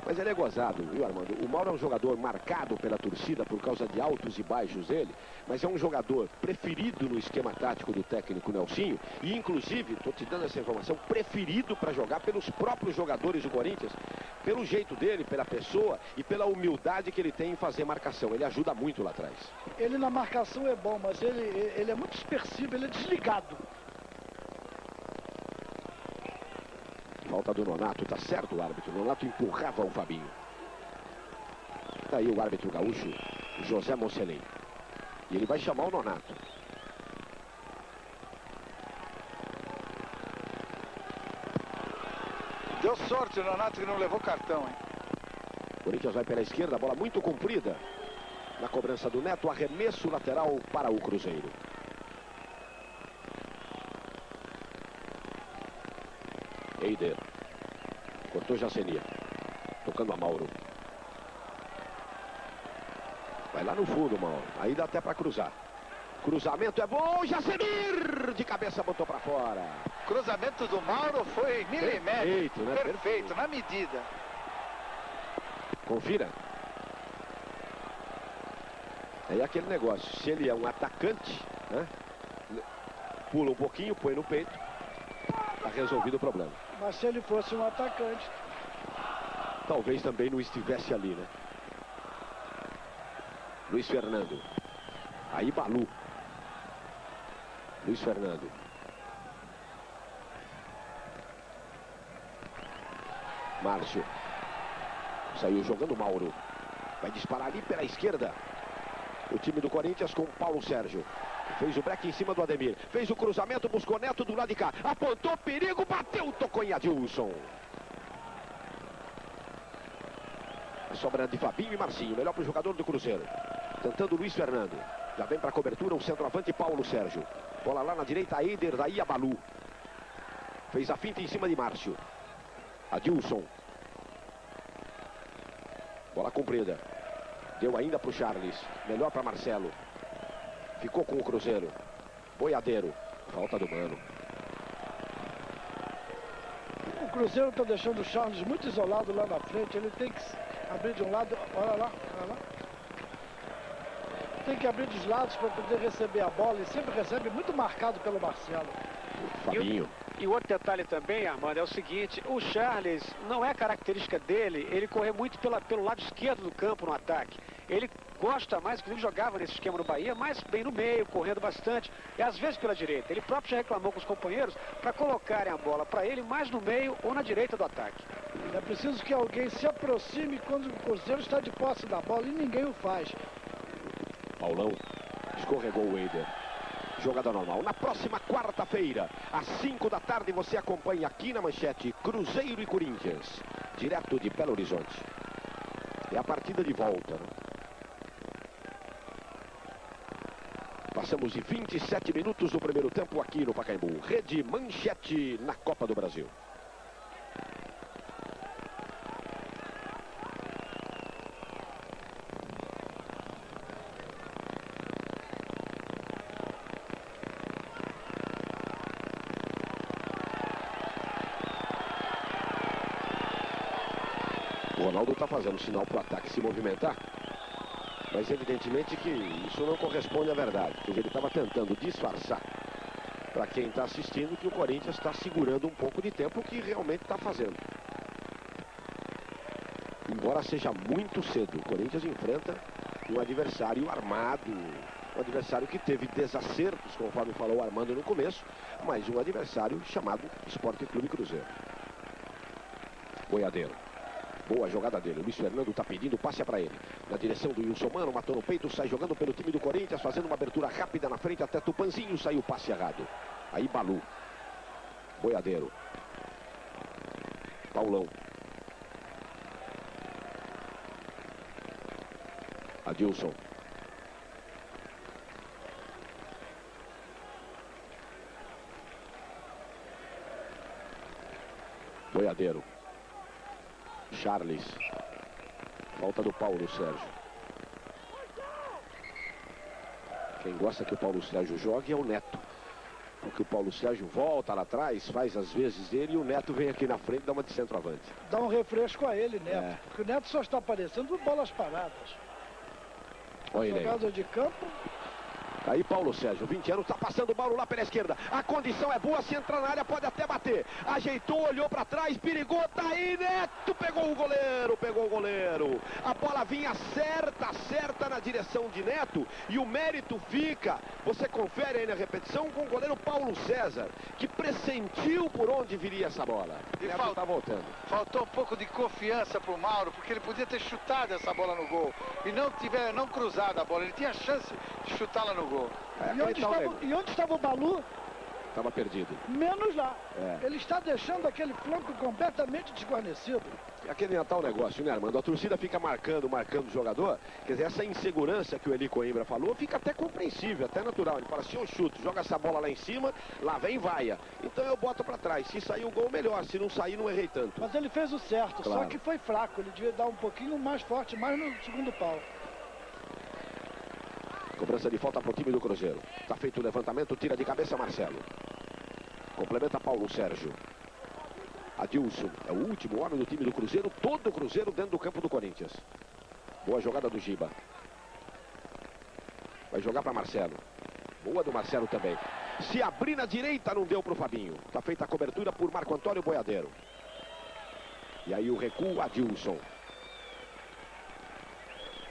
Mas ele é gozado, viu, Armando? O Mauro é um jogador marcado pela torcida por causa de altos e baixos dele, mas é um jogador preferido no esquema tático do técnico Nelsinho e, inclusive, estou te dando essa informação, preferido para jogar pelos próprios jogadores do Corinthians, pelo jeito dele, pela pessoa e pela humildade que ele tem em fazer marcação. Ele ajuda muito lá atrás. Ele na marcação é bom, mas ele é muito dispersivo, ele é desligado. Falta do Nonato, tá certo o árbitro. O Nonato empurrava o Fabinho. Tá aí o árbitro gaúcho, José Moncelém. E ele vai chamar o Nonato. Deu sorte o Nonato que não levou cartão, hein? O Corinthians vai pela esquerda, bola muito comprida. Na cobrança do Neto, arremesso lateral para o Cruzeiro. Eider. Cortou Jacenia. Tocando a Mauro. Vai lá no fundo, Mauro. Aí dá até para cruzar. Cruzamento é bom. Jacemir! De cabeça botou para fora. Cruzamento do Mauro foi milimétrico. Perfeito, né? Perfeito, na medida. Confira. Aí aquele negócio. Se ele é um atacante, né? Pula um pouquinho, põe no peito. Tá resolvido o problema. Mas se ele fosse um atacante, talvez também não estivesse ali, né? Luiz Fernando. Aí Balu. Luiz Fernando. Márcio. Saiu jogando Mauro. Vai disparar ali pela esquerda. O time do Corinthians com Paulo Sérgio. Fez o break em cima do Ademir. Fez o cruzamento, buscou Neto do lado de cá. Apontou perigo, bateu, tocou em Adilson. Sobrando de Fabinho e Marcinho. Melhor para o jogador do Cruzeiro. Tentando Luiz Fernando. Já vem para a cobertura o centroavante Paulo Sérgio. Bola lá na direita, Eider, daí a Balu. Fez a finta em cima de Márcio. Adilson. Bola comprida. Deu ainda para o Charles. Melhor para Marcelo. Ficou com o Cruzeiro. Boiadeiro. Falta do Mano. o Cruzeiro está deixando o Charles muito isolado lá na frente. Ele tem que abrir de um lado. Olha lá, olha lá. Tem que abrir dos lados para poder receber a bola. E sempre recebe muito marcado pelo Marcelo. Fabinho. E o outro detalhe também, Armando, é o seguinte: o Charles, não é característica dele ele correr muito pelo lado esquerdo do campo no ataque. Ele gosta mais, inclusive jogava nesse esquema no Bahia, mas bem no meio, correndo bastante, e às vezes pela direita. Ele próprio já reclamou com os companheiros para colocarem a bola para ele mais no meio ou na direita do ataque. É preciso que alguém se aproxime quando o Cruzeiro está de posse da bola e ninguém o faz. Paulão escorregou o Eider. Jogada normal. Na próxima quarta-feira, às 5 da tarde, você acompanha aqui na Manchete Cruzeiro e Corinthians, direto de Belo Horizonte. É a partida de volta, né? Passamos de 27 minutos do primeiro tempo aqui no Pacaembu. Rede Manchete na Copa do Brasil. O Ronaldo está fazendo sinal para o ataque se movimentar, mas evidentemente que isso não corresponde à verdade, porque ele estava tentando disfarçar para quem está assistindo que o Corinthians está segurando um pouco de tempo, o que realmente está fazendo. Embora seja muito cedo, o Corinthians enfrenta um adversário armado, um adversário que teve desacertos, conforme falou o Armando no começo, mas um adversário chamado Sport Clube Cruzeiro. Boiadeiro. Boa jogada dele. O Luiz Fernando tá pedindo, passe para ele. Na direção do Wilson Mano, matou no peito, sai jogando pelo time do Corinthians, fazendo uma abertura rápida na frente até Tupanzinho, saiu o passe errado. Aí Balu. Boiadeiro. Paulão. Adilson. Boiadeiro. Charles. Falta do Paulo Sérgio. Quem gosta que o Paulo Sérgio jogue é o Neto. Porque o Paulo Sérgio volta lá atrás, faz as vezes dele e o Neto vem aqui na frente e dá uma de centroavante. Dá um refresco a ele, Neto. Porque o Neto só está aparecendo por bolas paradas. Olha ele aí. Jogada de campo. Aí Paulo Sérgio, 20 anos, tá passando o Mauro lá pela esquerda. A condição é boa, se entrar na área pode até bater. Ajeitou, olhou pra trás, perigou, tá aí, Neto, pegou o goleiro. A bola vinha certa na direção de Neto e o mérito fica, você confere aí na repetição, com o goleiro Paulo César, que pressentiu por onde viria essa bola. E Neto tá voltando. Faltou um pouco de confiança pro Mauro, porque ele podia ter chutado essa bola no gol e não cruzado a bola, ele tinha chance de chutá-la no gol. E onde estava o Balu? Estava perdido. Menos lá. Ele está deixando aquele flanco completamente desguarnecido. Aquele é tal negócio, né, Armando? A torcida fica marcando o jogador. Quer dizer, essa insegurança que o Eli Coimbra falou fica até compreensível, até natural. Ele fala, se eu chuto, joga essa bola lá em cima, lá vem vaia. Então eu boto pra trás. Se sair o gol, melhor. Se não sair, não errei tanto. Mas ele fez o certo, claro. Só que foi fraco. Ele devia dar um pouquinho mais forte, mais no segundo pau. Cobrança de falta para o time do Cruzeiro. Está feito o levantamento, tira de cabeça Marcelo. Complementa Paulo Sérgio. Adilson é o último homem do time do Cruzeiro. Todo o Cruzeiro dentro do campo do Corinthians. Boa jogada do Giba. Vai jogar para Marcelo. Boa do Marcelo também. Se abrir na direita, não deu para o Fabinho. Está feita a cobertura por Marco Antônio Boiadeiro. E aí o recuo, Adilson.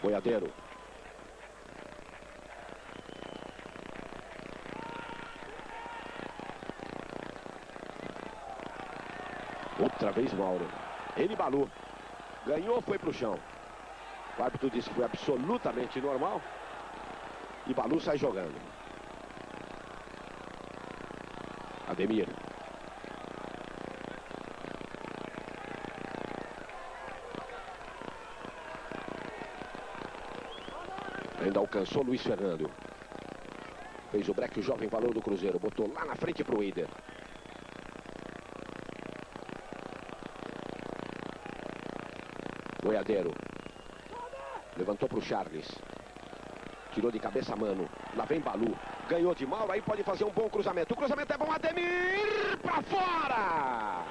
Boiadeiro. Outra vez Mauro. Ele Balu. Ganhou, foi pro chão. O árbitro disse que foi absolutamente normal. E Balu sai jogando. Ademir. Ainda alcançou Luiz Fernando. Fez o break, o jovem valor do Cruzeiro. Botou lá na frente pro Eider. Boiadeiro. Levantou para o Charles. Tirou de cabeça Mano. Lá vem Balu. Ganhou de Mauro. Aí pode fazer um bom cruzamento. O cruzamento é bom. Ademir para fora.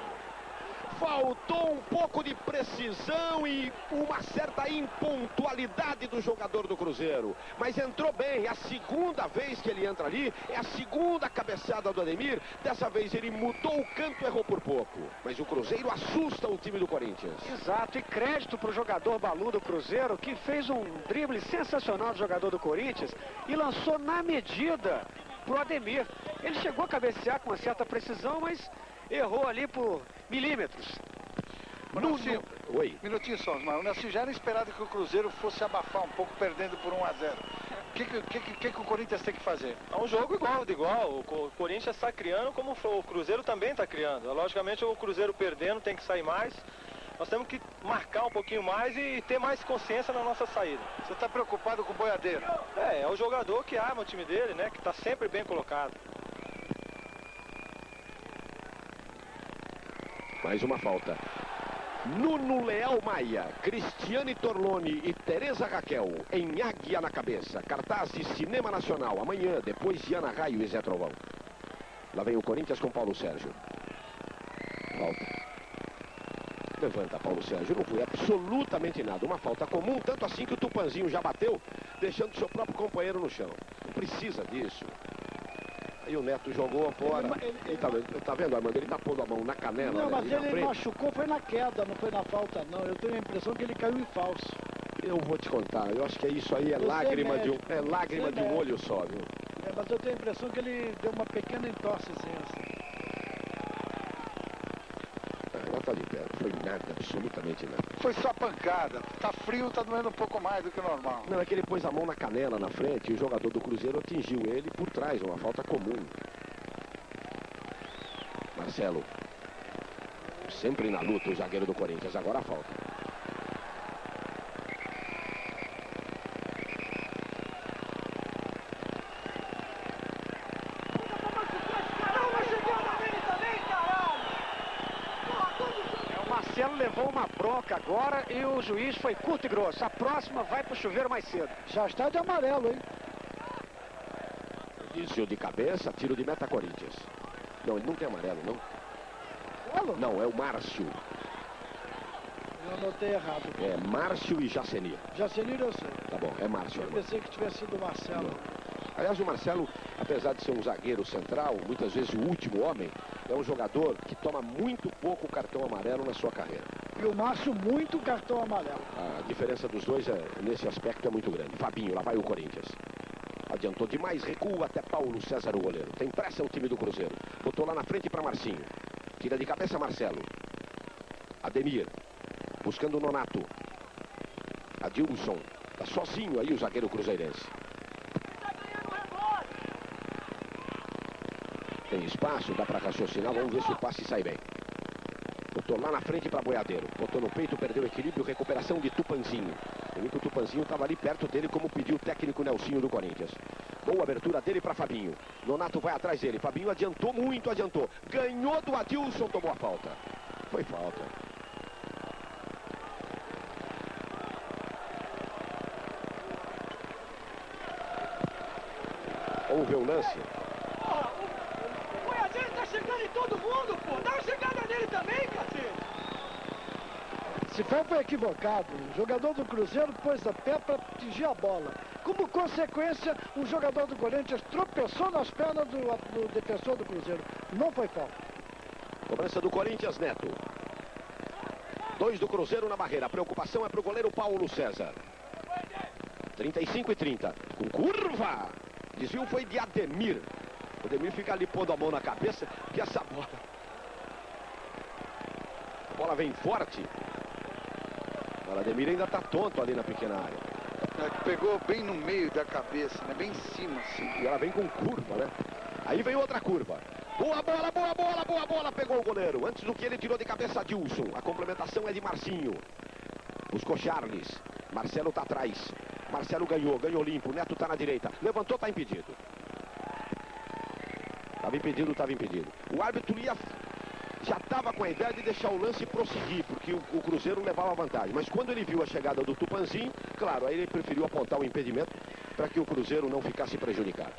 Faltou um pouco de precisão e uma certa impontualidade do jogador do Cruzeiro. Mas entrou bem. É a segunda vez que ele entra ali. É a segunda cabeçada do Ademir. Dessa vez ele mudou o canto, errou por pouco. Mas o Cruzeiro assusta o time do Corinthians. Exato. E crédito para o jogador Balu do Cruzeiro, que fez um drible sensacional do jogador do Corinthians e lançou na medida pro Ademir. Ele chegou a cabecear com uma certa precisão, mas errou ali por milímetros. Oi. Minutinho só, mas o Nelson já era esperado que o Cruzeiro fosse abafar um pouco, perdendo por 1-0. O que o Corinthians tem que fazer? É um jogo igual. O Corinthians está criando como o Cruzeiro também está criando. Logicamente o Cruzeiro perdendo tem que sair mais. Nós temos que marcar um pouquinho mais e ter mais consciência na nossa saída. Você está preocupado com o Boiadeiro? É o jogador que arma o time dele, né? Que está sempre bem colocado. Mais uma falta. Nuno Leal Maia, Cristiane Torlone e Tereza Raquel em Águia na cabeça. Cartaz de Cinema Nacional. Amanhã, depois de Ana Raio e Zé Trovão. Lá vem o Corinthians com Paulo Sérgio. Falta. Levanta Paulo Sérgio. Não foi absolutamente nada. Uma falta comum, tanto assim que o Tupanzinho já bateu, deixando seu próprio companheiro no chão. Não precisa disso. Aí o Neto jogou fora. Tá vendo, Armando? Ele tá pondo a mão na canela. Não, né? mas ele machucou, foi na queda, não foi na falta, não. Eu tenho a impressão que ele caiu em falso. Eu vou te contar. Eu acho que isso aí é lágrima de um olho só, viu? Mas eu tenho a impressão que ele deu uma pequena entorsezinha assim. falta de pé. Não foi nada, absolutamente nada. Foi só pancada. Tá frio, tá doendo um pouco mais do que o normal. Não, é que ele pôs a mão na canela na frente e o jogador do Cruzeiro atingiu ele por trás, uma falta comum. Marcelo. Sempre na luta o zagueiro do Corinthians, agora a falta. O Marcelo levou uma bronca agora e o juiz foi curto e grosso. A próxima vai pro chuveiro mais cedo. Já está de amarelo, hein? Desvio de cabeça, tiro de meta Corinthians. Não, ele não tem amarelo, não. Amarelo? Não, é o Márcio. Eu anotei errado. É Márcio e Jacenir. Jacenir eu sei. Tá bom, é Márcio. Eu pensei que tivesse sido o Marcelo. Não. Aliás, o Marcelo, apesar de ser um zagueiro central, muitas vezes o último homem, é um jogador que toma muito pouco cartão amarelo na sua carreira. E o Márcio, muito cartão amarelo. A diferença dos dois, nesse aspecto, é muito grande. Fabinho, lá vai o Corinthians. Adiantou demais, recua até Paulo César, o goleiro. Tem pressa o time do Cruzeiro. Botou lá na frente para Marcinho. Tira de cabeça Marcelo. Ademir. Buscando o Nonato. Adilson. Tá sozinho aí o zagueiro cruzeirense. Tem espaço, dá para raciocinar. Vamos ver se o passe sai bem. Botou lá na frente para Boiadeiro. Botou no peito, perdeu o equilíbrio. Recuperação de Tupanzinho. O único Tupanzinho estava ali perto dele, como pediu o técnico Nelsinho do Corinthians. Boa abertura dele para Fabinho. Nonato vai atrás dele. Fabinho adiantou muito, adiantou. Ganhou do Adilson, tomou a falta. Foi falta. Vamos ver o lance. O Boiadeiro tá chegando em todo mundo, pô. Dá uma chegada nele também, cacete. Esse pé foi equivocado. O jogador do Cruzeiro pôs a pé para atingir a bola. Como consequência, o jogador do Corinthians tropeçou nas pernas do defensor do Cruzeiro. Não foi falta. Cobrança do Corinthians, Neto. 2 do Cruzeiro na barreira. A preocupação é para o goleiro Paulo César. 35 e 30. Com curva. Desvio foi de Ademir. O Ademir fica ali pondo a mão na cabeça. Que essa bola... A bola vem forte. O Ademir ainda está tonto ali na pequena área. Pegou bem no meio da cabeça, né? Bem em cima, assim. E ela vem com curva, né? Aí vem outra curva. Boa bola, boa bola, boa bola. Pegou o goleiro. Antes do que ele tirou de cabeça Adilson. A complementação é de Marcinho. Buscou Charles. Marcelo tá atrás. Marcelo ganhou limpo. Neto tá na direita. Levantou, tá impedido. Tava impedido. O árbitro já estava com a ideia de deixar o lance prosseguir, porque o Cruzeiro levava vantagem. Mas quando ele viu a chegada do Tupanzinho, claro, aí ele preferiu apontar o impedimento para que o Cruzeiro não ficasse prejudicado.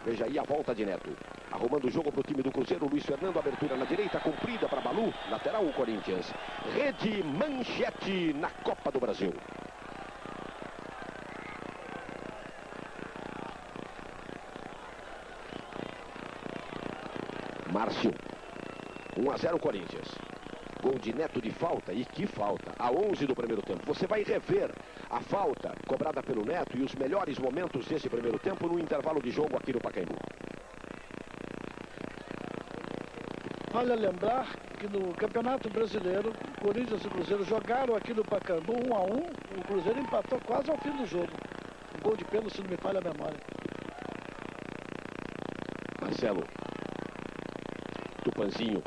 Veja aí a volta de Neto. Arrumando o jogo para o time do Cruzeiro. Luiz Fernando, abertura na direita, comprida para Balu. Lateral o Corinthians. Rede Manchete na Copa do Brasil. Márcio. 1-0 Corinthians. Gol de Neto de falta, e que falta, a 11 do primeiro tempo. Você vai rever a falta cobrada pelo Neto e os melhores momentos desse primeiro tempo no intervalo de jogo aqui no Pacaembu. Olha, lembrar que no Campeonato Brasileiro, Corinthians e Cruzeiro jogaram aqui no Pacaembu 1-1. O Cruzeiro empatou quase ao fim do jogo. Um gol de pênalti, se não me falha a memória. Marcelo. Tupanzinho.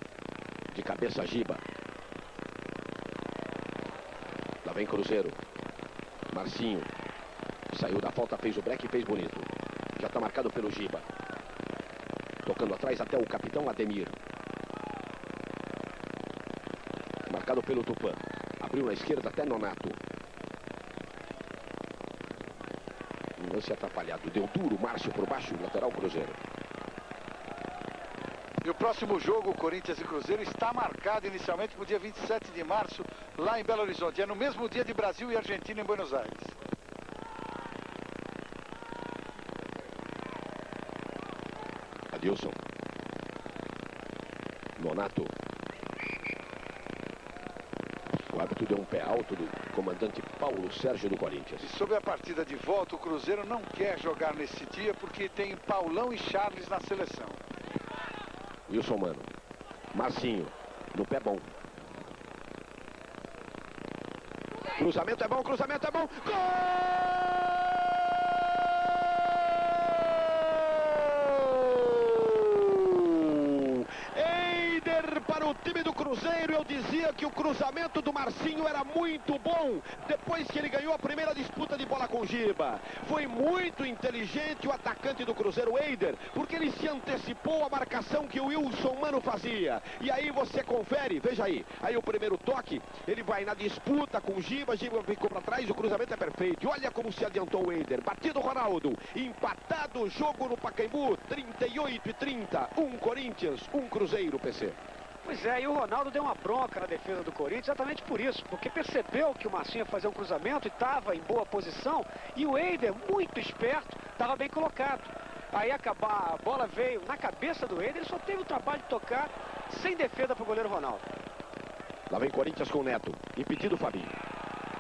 De cabeça Giba. Lá vem Cruzeiro. Marcinho. Saiu da falta, fez o break e fez bonito. Já está marcado pelo Giba. Tocando atrás até o capitão Ademir. Marcado pelo Tupã. Abriu na esquerda até Nonato. Um lance atrapalhado. Deu duro, Márcio por baixo, lateral Cruzeiro. E o próximo jogo, Corinthians e Cruzeiro, está marcado inicialmente para o dia 27 de março, lá em Belo Horizonte. É no mesmo dia de Brasil e Argentina em Buenos Aires. Adilson. Nonato. O árbitro deu um pé alto do comandante Paulo Sérgio do Corinthians. E sobre a partida de volta, o Cruzeiro não quer jogar nesse dia porque tem Paulão e Charles na seleção. Wilson Mano. Marcinho. No pé bom. Cruzamento é bom, cruzamento é bom. Gol! Eider para o time do Cruzeiro. Eu dizia que o cruzamento do Marcinho era muito bom. Depois que ele ganhou a primeira disputa de bola com Giba. Foi muito inteligente o atacante do Cruzeiro, Eider, porque ele se antecipou à marcação que o Wilson Mano fazia. E aí você confere, veja aí. Aí o primeiro toque, ele vai na disputa com Giba, Giba ficou para trás, o cruzamento é perfeito. Olha como se adiantou o Eider. Batido Ronaldo, empatado o jogo no Pacaembu, 38-30, um Corinthians, um Cruzeiro, PC. Pois é, e o Ronaldo deu uma bronca na defesa do Corinthians exatamente por isso, porque percebeu que o Marcinho ia fazer um cruzamento e estava em boa posição, e o Eider, muito esperto, estava bem colocado. Aí a bola veio na cabeça do Eider, ele só teve o trabalho de tocar sem defesa para o goleiro Ronaldo. Lá vem Corinthians com o Neto, impedido o Fabinho.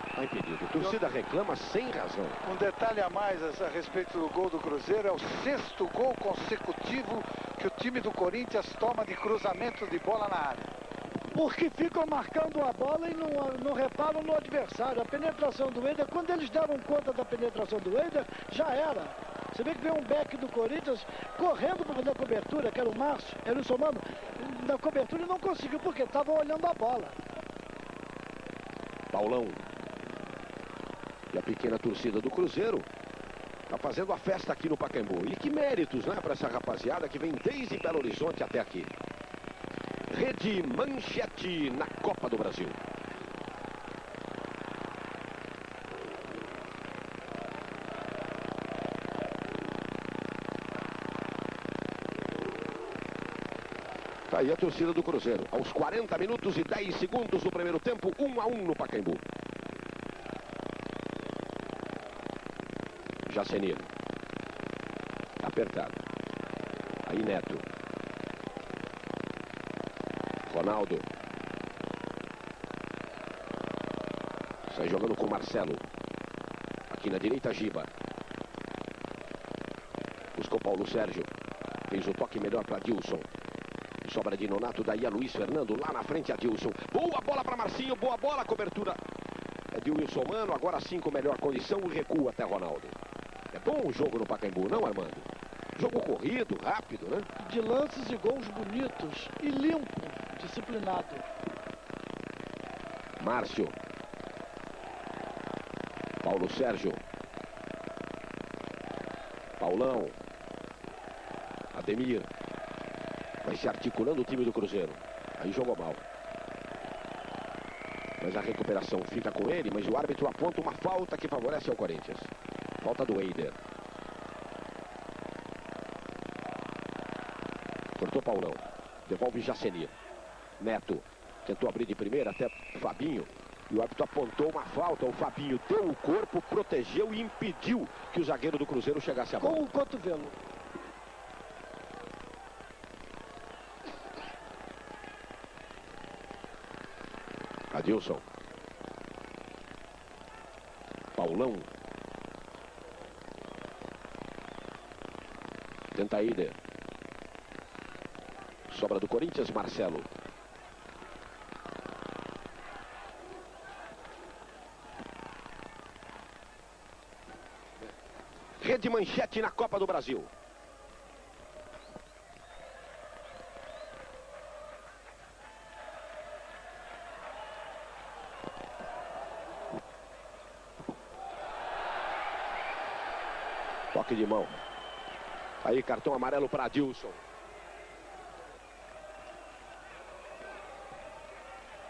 Está impedido, torcida reclama sem razão. Um detalhe a mais a respeito do gol do Cruzeiro, é o 6º gol consecutivo que o time do Corinthians toma de cruzamento de bola na área. Porque ficam marcando a bola e não reparam no adversário. A penetração do Eider, quando eles deram conta da penetração do Eider, já era. Você vê que veio um back do Corinthians correndo para fazer a cobertura, que era o Márcio, era o Somano, na cobertura e não conseguiu, porque estavam olhando a bola. Paulão. E a pequena torcida do Cruzeiro está fazendo a festa aqui no Pacaembu. E que méritos, né, para essa rapaziada que vem desde Belo Horizonte até aqui. Rede Manchete na Copa do Brasil. Tá aí a torcida do Cruzeiro. Aos 40 minutos e 10 segundos do primeiro tempo, 1-1 no Pacaembu. Jacenir. Apertado. Aí Neto. Ronaldo. Sai jogando com Marcelo. Aqui na direita, Giba. Buscou Paulo Sérgio. Fez o toque melhor para Dilson. Sobra de Nonato, daí a Luiz Fernando. Lá na frente a Dilson. Boa bola para Marcinho. Boa bola, cobertura. É de Wilson Mano. Agora sim com melhor condição e recua até Ronaldo. É bom o jogo no Pacaembu, não, Armando? Jogo corrido, rápido, né? De lances e gols bonitos. E limpo, disciplinado. Márcio. Paulo Sérgio. Paulão. Ademir. Vai se articulando o time do Cruzeiro. Aí jogou mal. Mas a recuperação fica com ele, mas o árbitro aponta uma falta que favorece ao Corinthians. Falta do Eider. Cortou Paulão. Devolve Jacenir. Neto. Tentou abrir de primeira até Fabinho. E o árbitro apontou uma falta. O Fabinho deu o corpo, protegeu e impediu que o zagueiro do Cruzeiro chegasse a bola. Com o cotovelo. Adilson. Paulão. Tenta Eider. Sobra do Corinthians, Marcelo. Rede Manchete na Copa do Brasil. Toque de mão. Aí cartão amarelo para Adilson.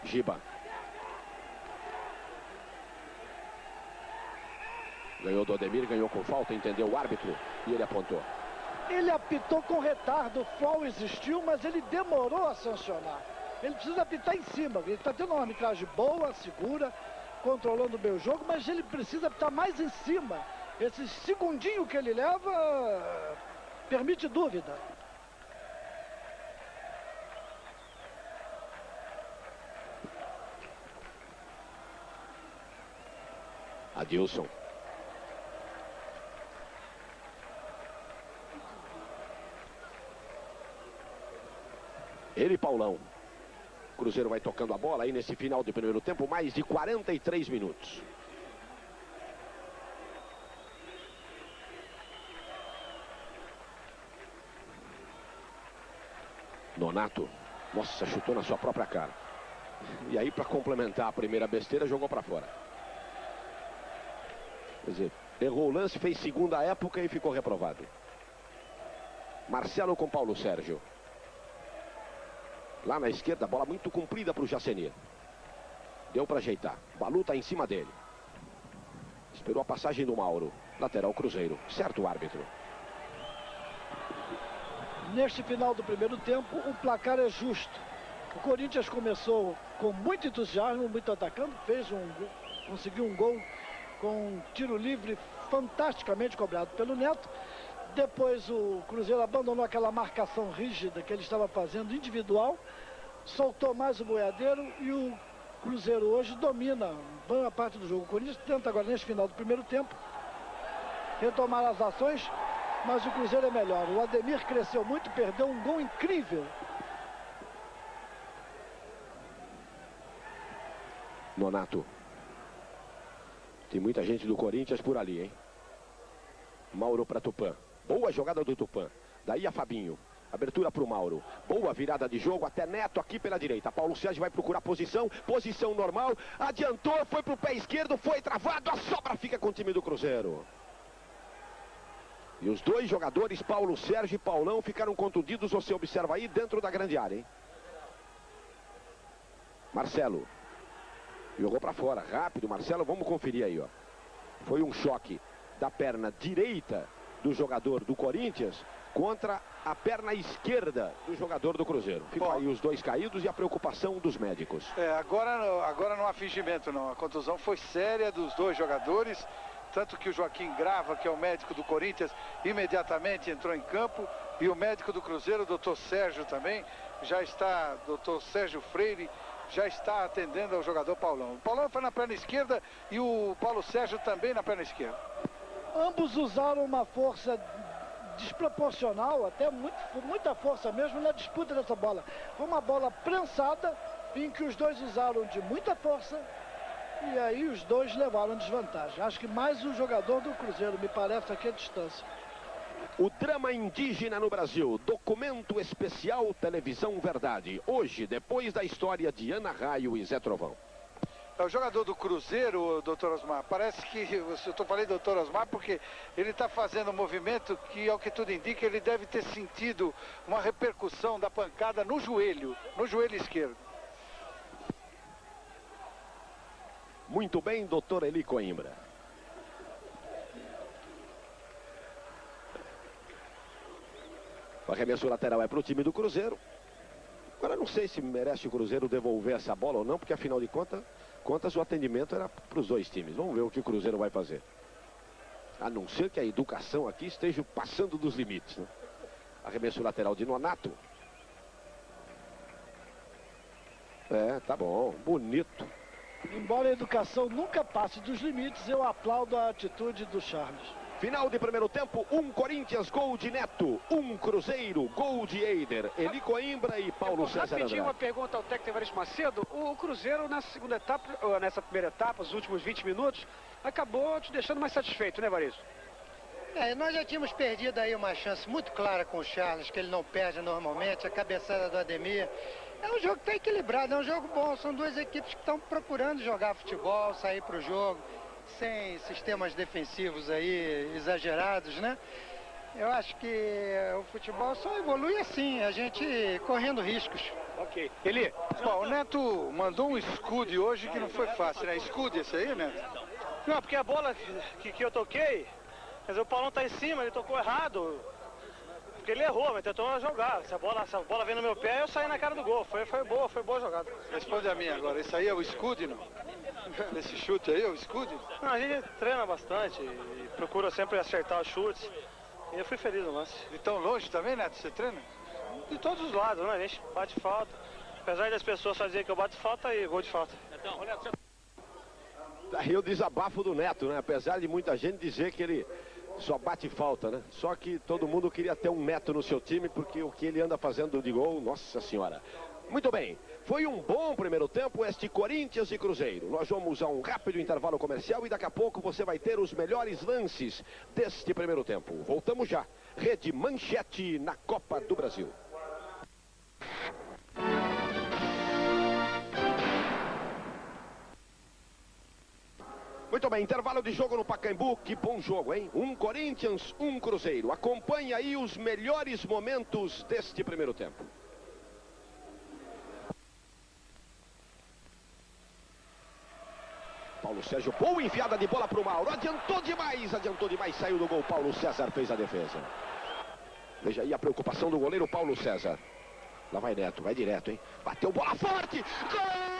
Giba. Ganhou do Ademir, ganhou com falta, entendeu o árbitro e ele apontou. Ele apitou com retardo, o foul existiu, mas ele demorou a sancionar. Ele precisa apitar em cima. Ele está tendo uma arbitragem boa, segura, controlando bem o jogo, mas ele precisa apitar mais em cima. Esse segundinho que ele leva permite dúvida. Adilson. Ele, Paulão. O Cruzeiro vai tocando a bola aí nesse final de primeiro tempo, mais de 43 minutos. Nonato, nossa, chutou na sua própria cara. E aí, para complementar a primeira besteira, jogou para fora. Quer dizer, errou o lance, fez segunda época e ficou reprovado. Marcelo com Paulo Sérgio. Lá na esquerda, bola muito comprida para o Jaceni. Deu para ajeitar. Balu está em cima dele. Esperou a passagem do Mauro. Lateral Cruzeiro. Certo o árbitro. Neste final do primeiro tempo, o placar é justo. O Corinthians começou com muito entusiasmo, muito atacando, conseguiu um gol com um tiro livre fantasticamente cobrado pelo Neto. Depois o Cruzeiro abandonou aquela marcação rígida que ele estava fazendo individual, soltou mais o boiadeiro e o Cruzeiro hoje domina boa parte do jogo. O Corinthians tenta agora, neste final do primeiro tempo, retomar as ações, mas o Cruzeiro é melhor. O Ademir cresceu muito, perdeu um gol incrível. Nonato. Tem muita gente do Corinthians por ali, hein? Mauro para Tupã. Boa jogada do Tupã. Daí a Fabinho. Abertura para o Mauro. Boa virada de jogo. Até Neto aqui pela direita. Paulo Sérgio vai procurar posição. Posição normal. Adiantou. Foi para o pé esquerdo. Foi travado. A sobra fica com o time do Cruzeiro. E os dois jogadores, Paulo Sérgio e Paulão, ficaram contundidos. Você observa aí dentro da grande área, hein? Marcelo. Jogou para fora. Rápido, Marcelo. Vamos conferir aí, ó. Foi um choque da perna direita do jogador do Corinthians contra a perna esquerda do jogador do Cruzeiro. Ficam aí os dois caídos e a preocupação dos médicos. Agora não há fingimento, não. A contusão foi séria dos dois jogadores, tanto que o Joaquim Grava, que é o médico do Corinthians, imediatamente entrou em campo, e o médico do Cruzeiro, o doutor Sérgio também, já está, doutor Sérgio Freire, já está atendendo ao jogador Paulão. O Paulão foi na perna esquerda e o Paulo Sérgio também na perna esquerda. Ambos usaram uma força desproporcional, até muita força mesmo na disputa dessa bola. Foi uma bola prensada em que os dois usaram de muita força e aí os dois levaram desvantagem. Acho que mais o jogador do Cruzeiro, me parece, aqui a distância. O drama indígena no Brasil, documento especial Televisão Verdade. Hoje, depois da história de Ana Raio e Zé Trovão. É o jogador do Cruzeiro, doutor Osmar. Parece que, eu estou falando doutor Osmar porque ele está fazendo um movimento que, ao que tudo indica, ele deve ter sentido uma repercussão da pancada no joelho esquerdo. Muito bem, doutor Eli Coimbra. O arremesso lateral é para o time do Cruzeiro. Agora não sei se merece o Cruzeiro devolver essa bola ou não, porque afinal de contas o atendimento era para os dois times. Vamos ver o que o Cruzeiro vai fazer. A não ser que a educação aqui esteja passando dos limites, né? Arremesso lateral de Nonato. Tá bom, bonito. Embora a educação nunca passe dos limites, eu aplaudo a atitude do Charles. Final de primeiro tempo, Corinthians, gol de Neto, Cruzeiro, gol de Eider, Eli Coimbra e Paulo César Rapidinho, Andrade. uma pergunta ao técnico Evaristo Macedo. O Cruzeiro, nessa primeira etapa, os últimos 20 minutos, acabou te deixando mais satisfeito, né, Evaristo? Nós já tínhamos perdido aí uma chance muito clara com o Charles, que ele não perde normalmente, a cabeçada do Ademir. É um jogo que está equilibrado, é um jogo bom, são duas equipes que estão procurando jogar futebol, sair para o jogo, sem sistemas defensivos aí exagerados, né? Eu acho que o futebol só evolui assim, a gente correndo riscos. Ok. Eli? Bom, o Neto mandou um escude hoje que não foi fácil, né? Escude esse aí, Neto? Não, porque a bola que eu toquei, quer dizer, o Paulão tá em cima, ele tocou errado. Porque ele errou, mas tentou jogar. Se a bola vem no meu pé, eu saí na cara do gol. Foi boa jogada. Responde a mim agora, isso aí é o escude, não? Esse chute aí é o escude? Não, a gente treina bastante e procura sempre acertar os chutes. E eu fui feliz no lance. De tão longe também, Neto, você treina? De todos os lados, né? A gente bate falta. Apesar das pessoas só dizerem que eu bato falta e gol de falta. Daí o desabafo do Neto, né? Apesar de muita gente dizer que ele só bate falta, né? Só que todo mundo queria ter um Neto no seu time, porque o que ele anda fazendo de gol, nossa senhora. Muito bem, foi um bom primeiro tempo este Corinthians e Cruzeiro. Nós vamos a um rápido intervalo comercial e daqui a pouco você vai ter os melhores lances deste primeiro tempo. Voltamos já. Rede Manchete na Copa do Brasil. Muito bem, intervalo de jogo no Pacaembu, que bom jogo, hein? Um Corinthians, um Cruzeiro. Acompanhe aí os melhores momentos deste primeiro tempo. Paulo Sérgio, boa enfiada de bola para o Mauro. Adiantou demais, saiu do gol. Paulo César fez a defesa. Veja aí a preocupação do goleiro Paulo César. Lá vai Neto, vai direto, hein? Bateu bola forte! Gol!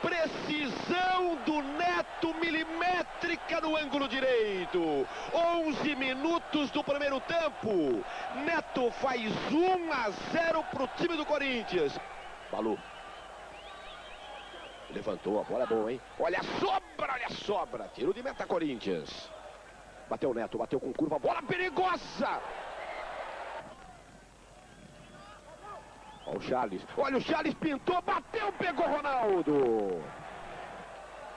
Precisão do Neto, milimétrica no ângulo direito. 11 minutos do primeiro tempo. Neto faz 1-0 para o time do Corinthians. Balu. Levantou, a bola é boa, hein? Olha a sobra. Tiro de meta Corinthians. Bateu o Neto, bateu com curva, bola perigosa. Olha o Charles. Olha o Charles, pintou, bateu, pegou Ronaldo.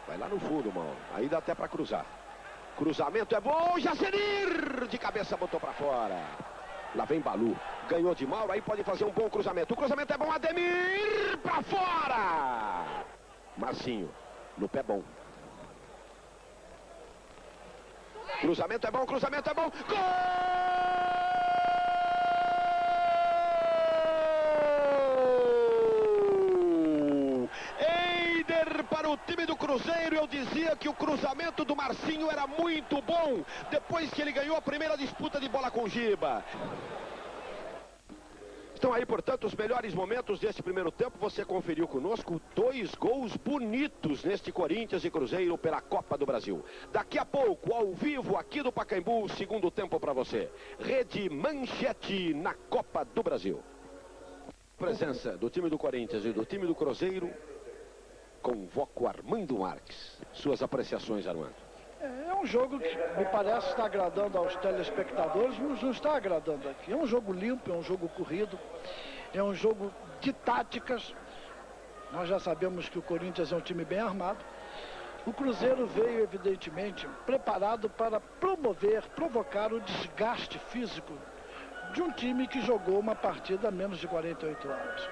Vai lá no fundo, mano. Aí dá até pra cruzar. Cruzamento é bom, Jacenir! De cabeça botou pra fora. Lá vem Balu. Ganhou de Mauro, aí pode fazer um bom cruzamento. O cruzamento é bom, Ademir! Pra fora! Marcinho, no pé bom. Cruzamento é bom, Gol! Para o time do Cruzeiro, eu dizia que o cruzamento do Marcinho era muito bom, depois que ele ganhou a primeira disputa de bola com o Giba. Estão aí, portanto, os melhores momentos deste primeiro tempo. Você conferiu conosco 2 gols bonitos neste Corinthians e Cruzeiro pela Copa do Brasil. Daqui a pouco, ao vivo, aqui do Pacaembu, o segundo tempo para você. Rede Manchete na Copa do Brasil. Presença do time do Corinthians e do time do Cruzeiro. Convoco Armando Marques. Suas apreciações, Armando. É um jogo que me parece estar agradando aos telespectadores, mas não está agradando aqui. É um jogo limpo, é um jogo corrido, é um jogo de táticas. Nós já sabemos que o Corinthians é um time bem armado. O Cruzeiro veio, evidentemente, preparado para provocar o desgaste físico de um time que jogou uma partida há menos de 48 horas.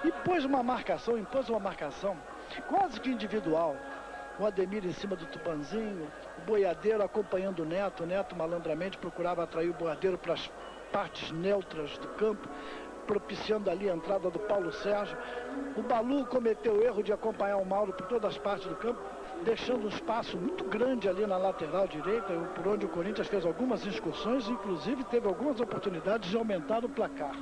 E impôs uma marcação quase que individual. O Ademir em cima do Tupanzinho, o Boiadeiro acompanhando o Neto. O Neto malandramente procurava atrair o Boiadeiro para as partes neutras do campo, propiciando ali a entrada do Paulo Sérgio. O Balu cometeu o erro de acompanhar o Mauro por todas as partes do campo, deixando um espaço muito grande ali na lateral direita, por onde o Corinthians fez algumas excursões, inclusive teve algumas oportunidades de aumentar o placar.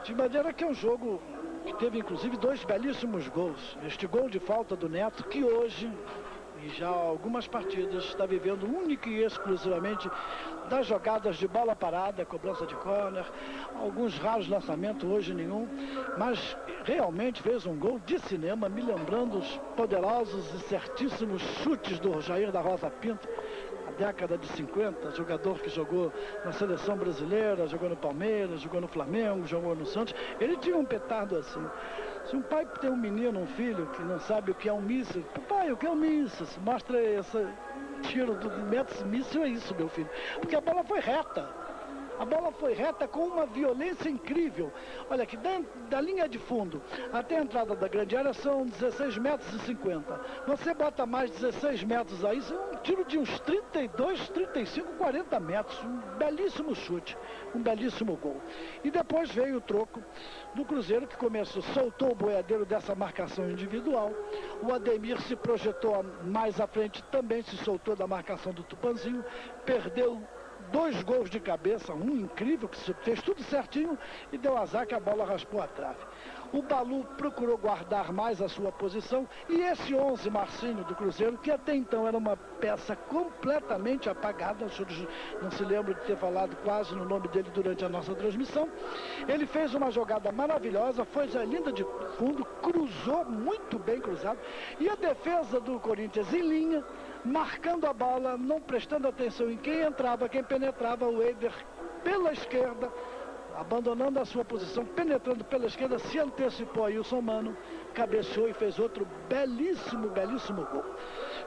De maneira que é um jogo que teve inclusive 2 belíssimos gols. Este gol de falta do Neto, que hoje, e já há algumas partidas, está vivendo única e exclusivamente das jogadas de bola parada, cobrança de córner, alguns raros lançamentos, hoje nenhum, mas realmente fez um gol de cinema, me lembrando os poderosos e certíssimos chutes do Jair da Rosa Pinto, década de 50, jogador que jogou na seleção brasileira, jogou no Palmeiras, jogou no Flamengo, jogou no Santos. Ele tinha um petardo assim. Se um pai tem um menino, um filho, que não sabe o que é um míssil, papai, o que é um míssil? Mostra esse tiro do míssil, é isso, meu filho. Porque a bola foi reta. A bola foi reta com uma violência incrível. Olha aqui, da linha de fundo até a entrada da grande área são 16,50 metros. Você bota mais 16 metros aí, isso é um tiro de uns 32, 35, 40 metros. Um belíssimo chute, um belíssimo gol. E depois veio o troco do Cruzeiro, que soltou o Boiadeiro dessa marcação individual. O Ademir se projetou mais à frente, também se soltou da marcação do Tupanzinho, perdeu 2 gols de cabeça, um incrível, que fez tudo certinho e deu azar que a bola raspou a trave. O Balu procurou guardar mais a sua posição e esse 11 Marcinho do Cruzeiro, que até então era uma peça completamente apagada, o senhor não se lembra de ter falado quase no nome dele durante a nossa transmissão, ele fez uma jogada maravilhosa, foi linda de fundo, cruzou muito bem cruzado e a defesa do Corinthians em linha, marcando a bola, não prestando atenção em quem entrava, quem penetrava, o Eider pela esquerda, abandonando a sua posição, penetrando pela esquerda, se antecipou a Wilson Mano, cabeceou e fez outro belíssimo, belíssimo gol.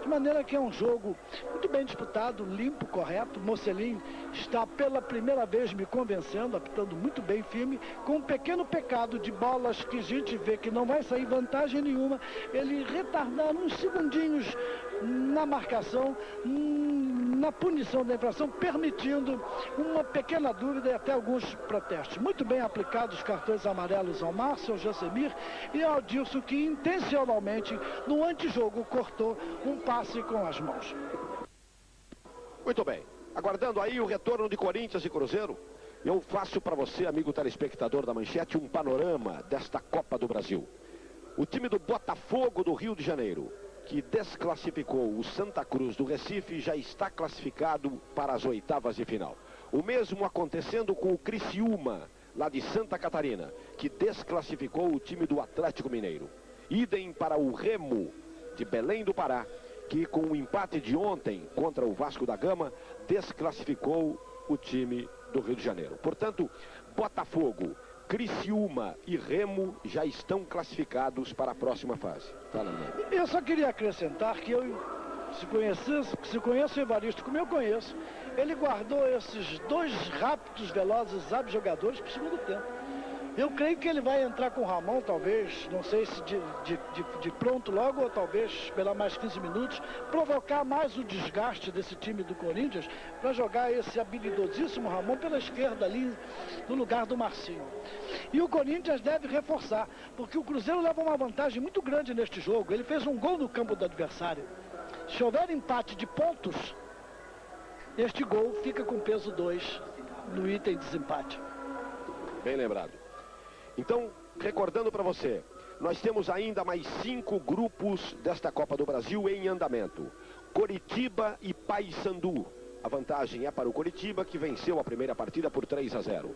De maneira que é um jogo muito bem disputado, limpo, correto. Mocelin está pela primeira vez me convencendo, apitando muito bem firme, com um pequeno pecado de bolas que a gente vê que não vai sair vantagem nenhuma, ele retardar uns segundinhos na marcação, na punição da infração, permitindo uma pequena dúvida e até alguns protestos. Muito bem aplicados os cartões amarelos ao Márcio, ao Josemir e ao Dilson, que intencionalmente, no antijogo, cortou um passe com as mãos. Muito bem. Aguardando aí o retorno de Corinthians e Cruzeiro, eu faço para você, amigo telespectador da Manchete, um panorama desta Copa do Brasil. O time do Botafogo do Rio de Janeiro, que desclassificou o Santa Cruz do Recife, já está classificado para as oitavas de final. O mesmo acontecendo com o Criciúma, lá de Santa Catarina, que desclassificou o time do Atlético Mineiro. Idem para o Remo, de Belém do Pará, que com o empate de ontem contra o Vasco da Gama, desclassificou o time do Rio de Janeiro. Portanto, Botafogo, Criciúma e Remo já estão classificados para a próxima fase. Tá, eu só queria acrescentar que se conheço o Evaristo como eu conheço, ele guardou esses 2 rápidos, velozes, jogadores para o segundo tempo. Eu creio que ele vai entrar com o Ramon, talvez, não sei se de pronto logo, ou talvez esperar mais 15 minutos, provocar mais o desgaste desse time do Corinthians, para jogar esse habilidosíssimo Ramon pela esquerda ali, no lugar do Marcinho. E o Corinthians deve reforçar, porque o Cruzeiro leva uma vantagem muito grande neste jogo. Ele fez um gol no campo do adversário. Se houver empate de pontos, este gol fica com peso 2 no item de desempate. Bem lembrado. Então, recordando para você, nós temos ainda mais 5 grupos desta Copa do Brasil em andamento. Coritiba e Paysandu. A vantagem é para o Coritiba, que venceu a primeira partida por 3-0.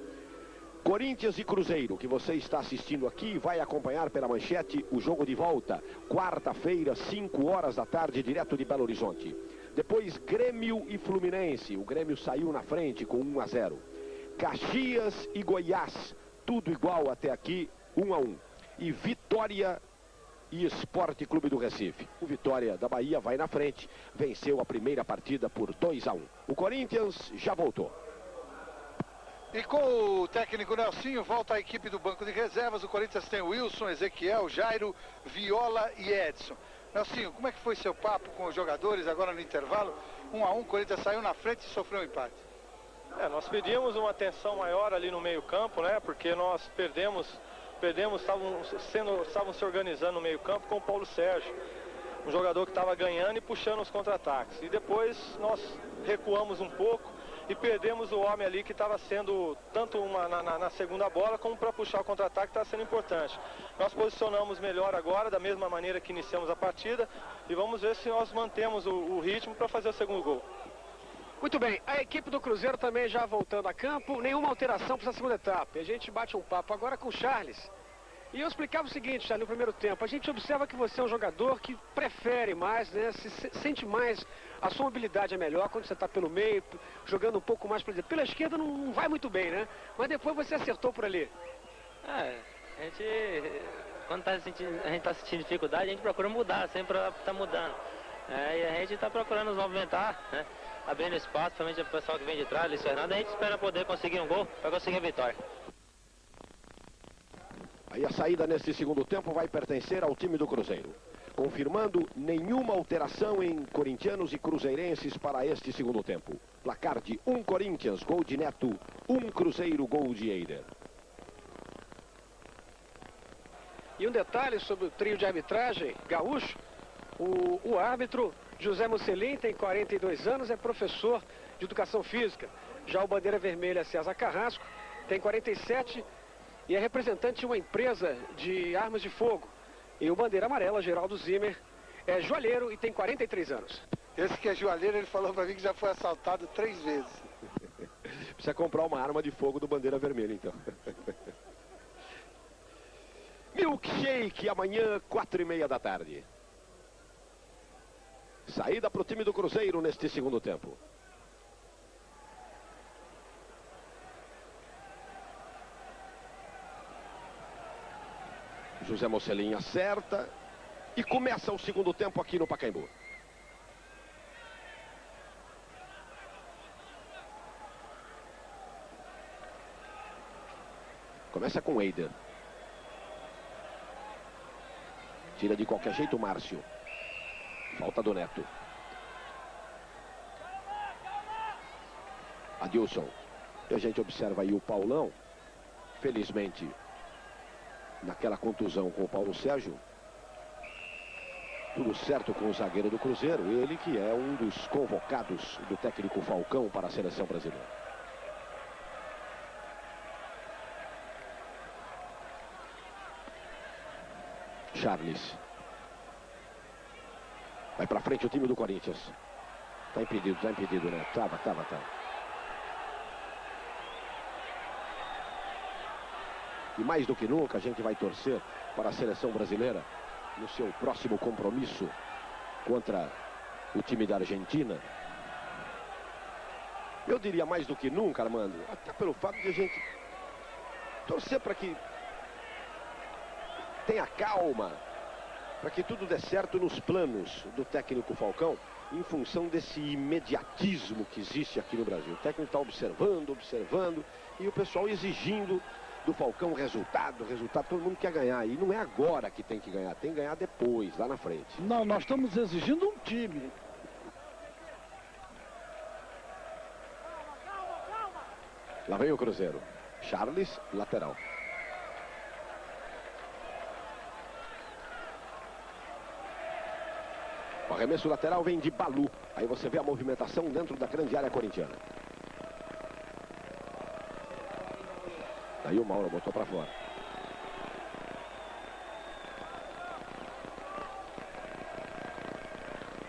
Corinthians e Cruzeiro, que você está assistindo aqui, vai acompanhar pela Manchete o jogo de volta, quarta-feira, 5 horas da tarde, direto de Belo Horizonte. Depois, Grêmio e Fluminense. O Grêmio saiu na frente com 1-0. Caxias e Goiás. Tudo igual até aqui, 1-1. E Vitória e Esporte Clube do Recife. O Vitória da Bahia vai na frente, venceu a primeira partida por 2-1. O Corinthians já voltou. E com o técnico Nelsinho, volta a equipe do banco de reservas. O Corinthians tem Wilson, Ezequiel, Jairo, Viola e Edson. Nelsinho, como é que foi seu papo com os jogadores agora no intervalo? 1-1, o Corinthians saiu na frente e sofreu um empate. Nós pedimos uma atenção maior ali no meio-campo, né? Porque nós perdemos, estavam se organizando no meio-campo com o Paulo Sérgio, um jogador que estava ganhando e puxando os contra-ataques. E depois nós recuamos um pouco e perdemos o homem ali que estava sendo tanto na segunda bola como para puxar o contra-ataque, estava sendo importante. Nós posicionamos melhor agora, da mesma maneira que iniciamos a partida, e vamos ver se nós mantemos o ritmo para fazer o segundo gol. Muito bem, a equipe do Cruzeiro também já voltando a campo, nenhuma alteração para essa segunda etapa. A gente bate um papo agora com o Charles. E eu explicava o seguinte, Charles, no primeiro tempo, a gente observa que você é um jogador que prefere mais, né, sente mais, a sua mobilidade é melhor quando você está pelo meio, jogando um pouco mais pela esquerda não vai muito bem, né? Mas depois você acertou por ali. A gente, quando a gente está sentindo dificuldade, a gente procura mudar, sempre está mudando. E a gente está procurando nos movimentar, né? Abrindo espaço, principalmente o pessoal que vem de trás, Luiz Fernando, a gente espera poder conseguir um gol para conseguir a vitória. Aí a saída nesse segundo tempo vai pertencer ao time do Cruzeiro. Confirmando nenhuma alteração em corintianos e cruzeirenses para este segundo tempo. Placar de 1 Corinthians, gol de Neto, 1 Cruzeiro, gol de Eider. E um detalhe sobre o trio de arbitragem gaúcho, o árbitro José Mocelin tem 42 anos, é professor de educação física. Já o bandeira vermelha César Carrasco tem 47 e é representante de uma empresa de armas de fogo. E o bandeira amarela, Geraldo Zimmer, é joalheiro e tem 43 anos. Esse que é joalheiro, ele falou pra mim que já foi assaltado 3 vezes. Precisa comprar uma arma de fogo do bandeira vermelha, então. Milkshake, amanhã, 4h30 da tarde. Saída para o time do Cruzeiro neste segundo tempo. José Mocelin acerta e começa o segundo tempo aqui no Pacaembu. Começa com Eider. Tira de qualquer jeito o Márcio. Falta do Neto. Adilson. E a gente observa aí o Paulão. Felizmente, naquela contusão com o Paulo Sérgio, tudo certo com o zagueiro do Cruzeiro. Ele que é um dos convocados do técnico Falcão para a seleção brasileira. Charles. Vai pra frente o time do Corinthians. Tá impedido, né? Tava. E mais do que nunca a gente vai torcer para a seleção brasileira no seu próximo compromisso contra o time da Argentina. Eu diria mais do que nunca, Armando, até pelo fato de a gente torcer para que tenha calma, para que tudo dê certo nos planos do técnico Falcão, em função desse imediatismo que existe aqui no Brasil. O técnico está observando, e o pessoal exigindo do Falcão resultado, todo mundo quer ganhar. E não é agora que tem que ganhar, tem que ganhar depois, lá na frente. Não, nós estamos exigindo um time. Lá vem o Cruzeiro. Charles, lateral. O arremesso lateral vem de Balu. Aí você vê a movimentação dentro da grande área corintiana. Daí o Mauro botou para fora.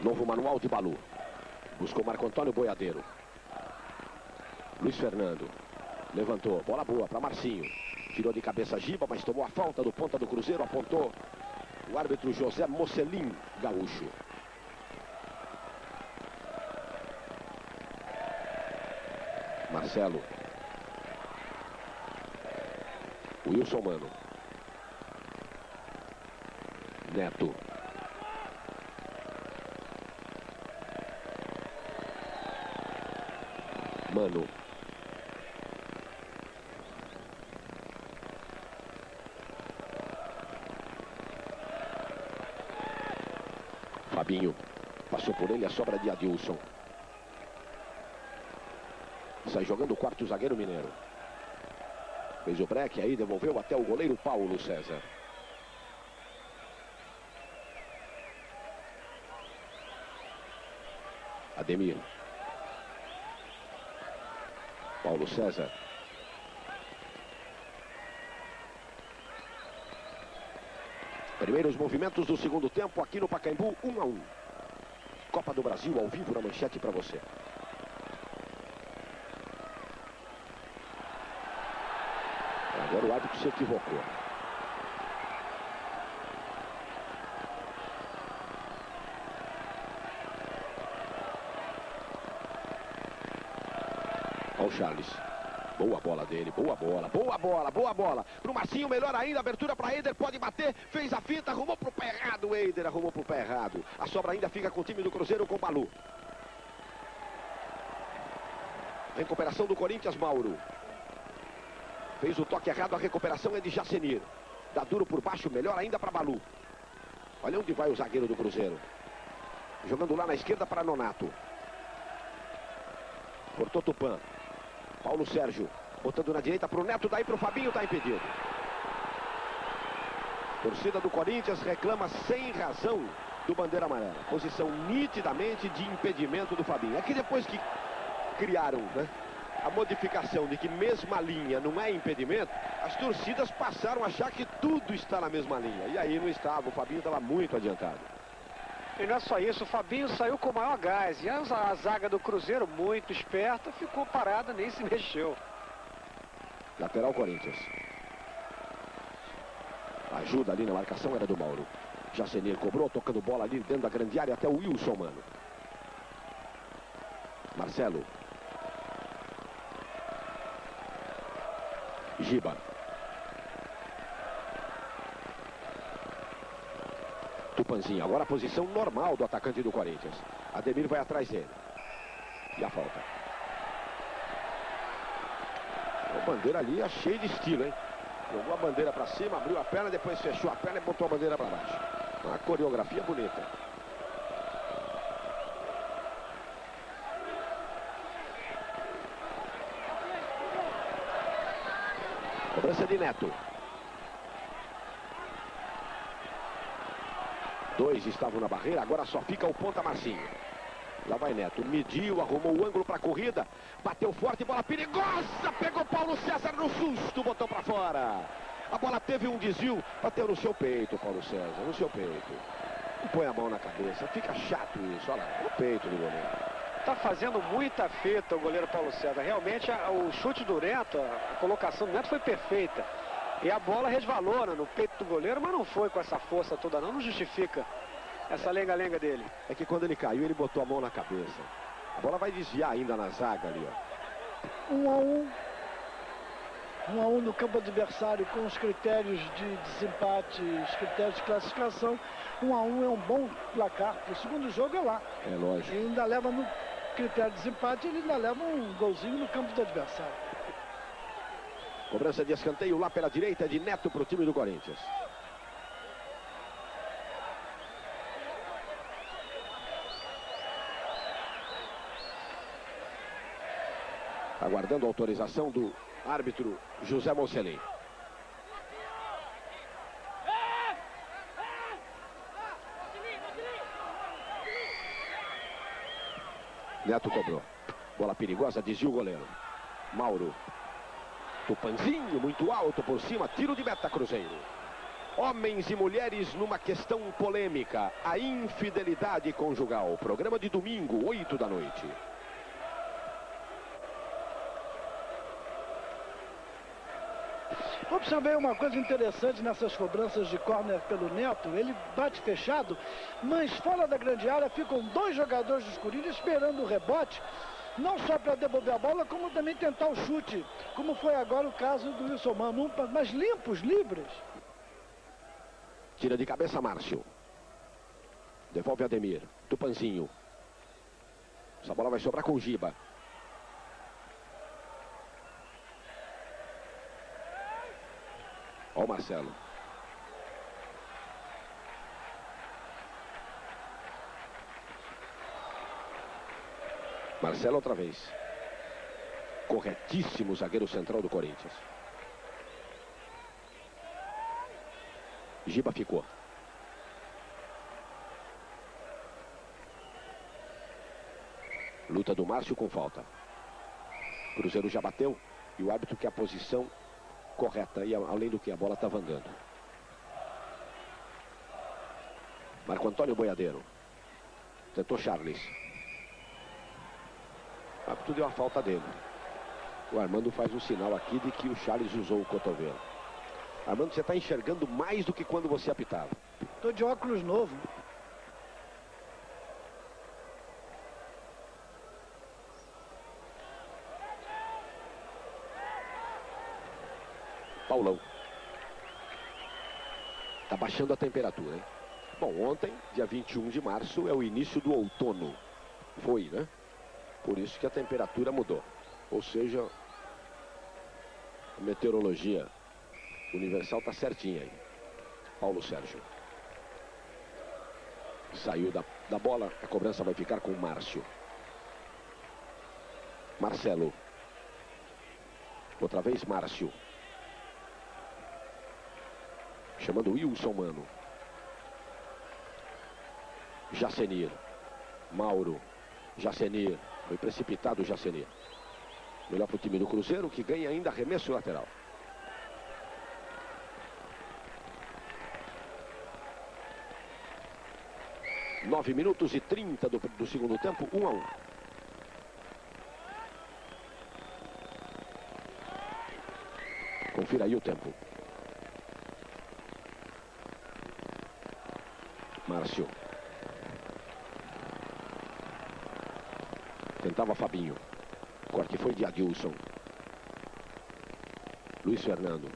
Novo manual de Balu. Buscou Marco Antônio Boiadeiro. Luiz Fernando. Levantou. Bola boa para Marcinho. Tirou de cabeça Giba, mas tomou a falta do ponta do Cruzeiro. Apontou o árbitro José Mocelin, gaúcho. Marcelo. Wilson Mano. Neto. Mano. Fabinho. Passou por ele a sobra de Adilson. Sai jogando o quarto zagueiro mineiro. Fez o break aí, devolveu até o goleiro Paulo César. Ademir. Paulo César. Primeiros movimentos do segundo tempo aqui no Pacaembu, 1-1. Copa do Brasil ao vivo na manchete para você. Agora o árbitro se equivocou. Olha o Charles. Boa bola dele, boa bola. Pro Marcinho, melhor ainda, abertura para Eider, pode bater, fez a finta, arrumou pro pé errado, Eider arrumou pro pé errado. A sobra ainda fica com o time do Cruzeiro com o Balu. Recuperação do Corinthians, Mauro. Fez o toque errado, a recuperação é de Jacenir. Dá duro por baixo, melhor ainda para Balu. Olha onde vai o zagueiro do Cruzeiro. Jogando lá na esquerda para Nonato. Cortou Tupã. Paulo Sérgio, botando na direita para o Neto, daí para o Fabinho, está impedido. Torcida do Corinthians reclama sem razão do bandeira amarela. Posição nitidamente de impedimento do Fabinho. É que depois que criaram, né, a modificação de que mesma linha não é impedimento, as torcidas passaram a achar que tudo está na mesma linha. E aí não estava, o Fabinho estava muito adiantado. E não é só isso, o Fabinho saiu com o maior gás. E a zaga do Cruzeiro, muito esperta, ficou parada, nem se mexeu. Lateral Corinthians. A ajuda ali na marcação era do Mauro. Jacenir cobrou, tocando bola ali dentro da grande área até o Wilson, mano. Marcelo. Giba. Tupanzinho. Agora a posição normal do atacante do Corinthians. Ademir vai atrás dele. E a falta. A bandeira ali é cheia de estilo, hein? Jogou a bandeira para cima, abriu a perna, depois fechou a perna e botou a bandeira para baixo. Uma coreografia bonita. Cobrança de Neto. 2 estavam na barreira, agora só fica o ponta Marcinho. Lá vai Neto, mediu, arrumou o ângulo para a corrida, bateu forte, bola perigosa, pegou Paulo César no susto, botou para fora. A bola teve um desvio, bateu no seu peito, Paulo César, no seu peito. Não põe a mão na cabeça, fica chato isso, olha lá, no peito do goleiro. Tá fazendo muita feta o goleiro Paulo César. Realmente o chute do Neto, a colocação do Neto foi perfeita. E a bola resvalou no peito do goleiro, mas não foi com essa força toda não justifica essa lenga-lenga dele. É que quando ele caiu, ele botou a mão na cabeça. A bola vai desviar ainda na zaga ali, ó. 1 a 1 no campo adversário com os critérios de desempate, os critérios de classificação. 1 a 1 é um bom placar. O segundo jogo é lá. É lógico. Ele ainda leva no critério de desempate, ele ainda leva um golzinho no campo do adversário. Cobrança de escanteio lá pela direita de Neto para o time do Corinthians. Aguardando a autorização do árbitro José Moncelin. Neto cobrou. Bola perigosa, desvia o goleiro. Mauro. Tupanzinho, muito alto por cima, tiro de meta Cruzeiro. Homens e mulheres numa questão polêmica. A infidelidade conjugal. Programa de domingo, 8 da noite. Observei uma coisa interessante nessas cobranças de córner pelo Neto. Ele bate fechado, mas fora da grande área ficam 2 jogadores do Corinthians esperando o rebote, não só para devolver a bola, como também tentar o chute, como foi agora o caso do Wilson Mano, mas limpos, livres. Tira de cabeça Márcio. Devolve Ademir. Tupanzinho. Essa bola vai sobrar com o Giba. Ó o Marcelo. Marcelo outra vez. Corretíssimo zagueiro central do Corinthians. Giba ficou. Luta do Márcio com falta. Cruzeiro já bateu e o árbitro quer a posição correta, e além do que a bola estava andando. Marco Antônio Boiadeiro. Tentou Charles. O árbitro deu a falta dele. O Armando faz um sinal aqui de que o Charles usou o cotovelo. Armando, você está enxergando mais do que quando você apitava. Estou de óculos novo. Paulão. Tá baixando a temperatura, hein? Bom, ontem, dia 21 de março, é o início do outono. Foi, né? Por isso que a temperatura mudou. Ou seja, a meteorologia universal tá certinha aí. Paulo Sérgio. Saiu da bola, a cobrança vai ficar com o Márcio. Marcelo. Outra vez Márcio. Chamando Wilson Mano. Jacenir. Mauro. Jacenir. Foi precipitado o Jacenir. Melhor para o time do Cruzeiro, que ganha ainda arremesso lateral. Nove minutos e 30 do segundo tempo, 1-1. Confira aí o tempo. Márcio. Tentava Fabinho. O corte foi de Adilson. Luiz Fernando.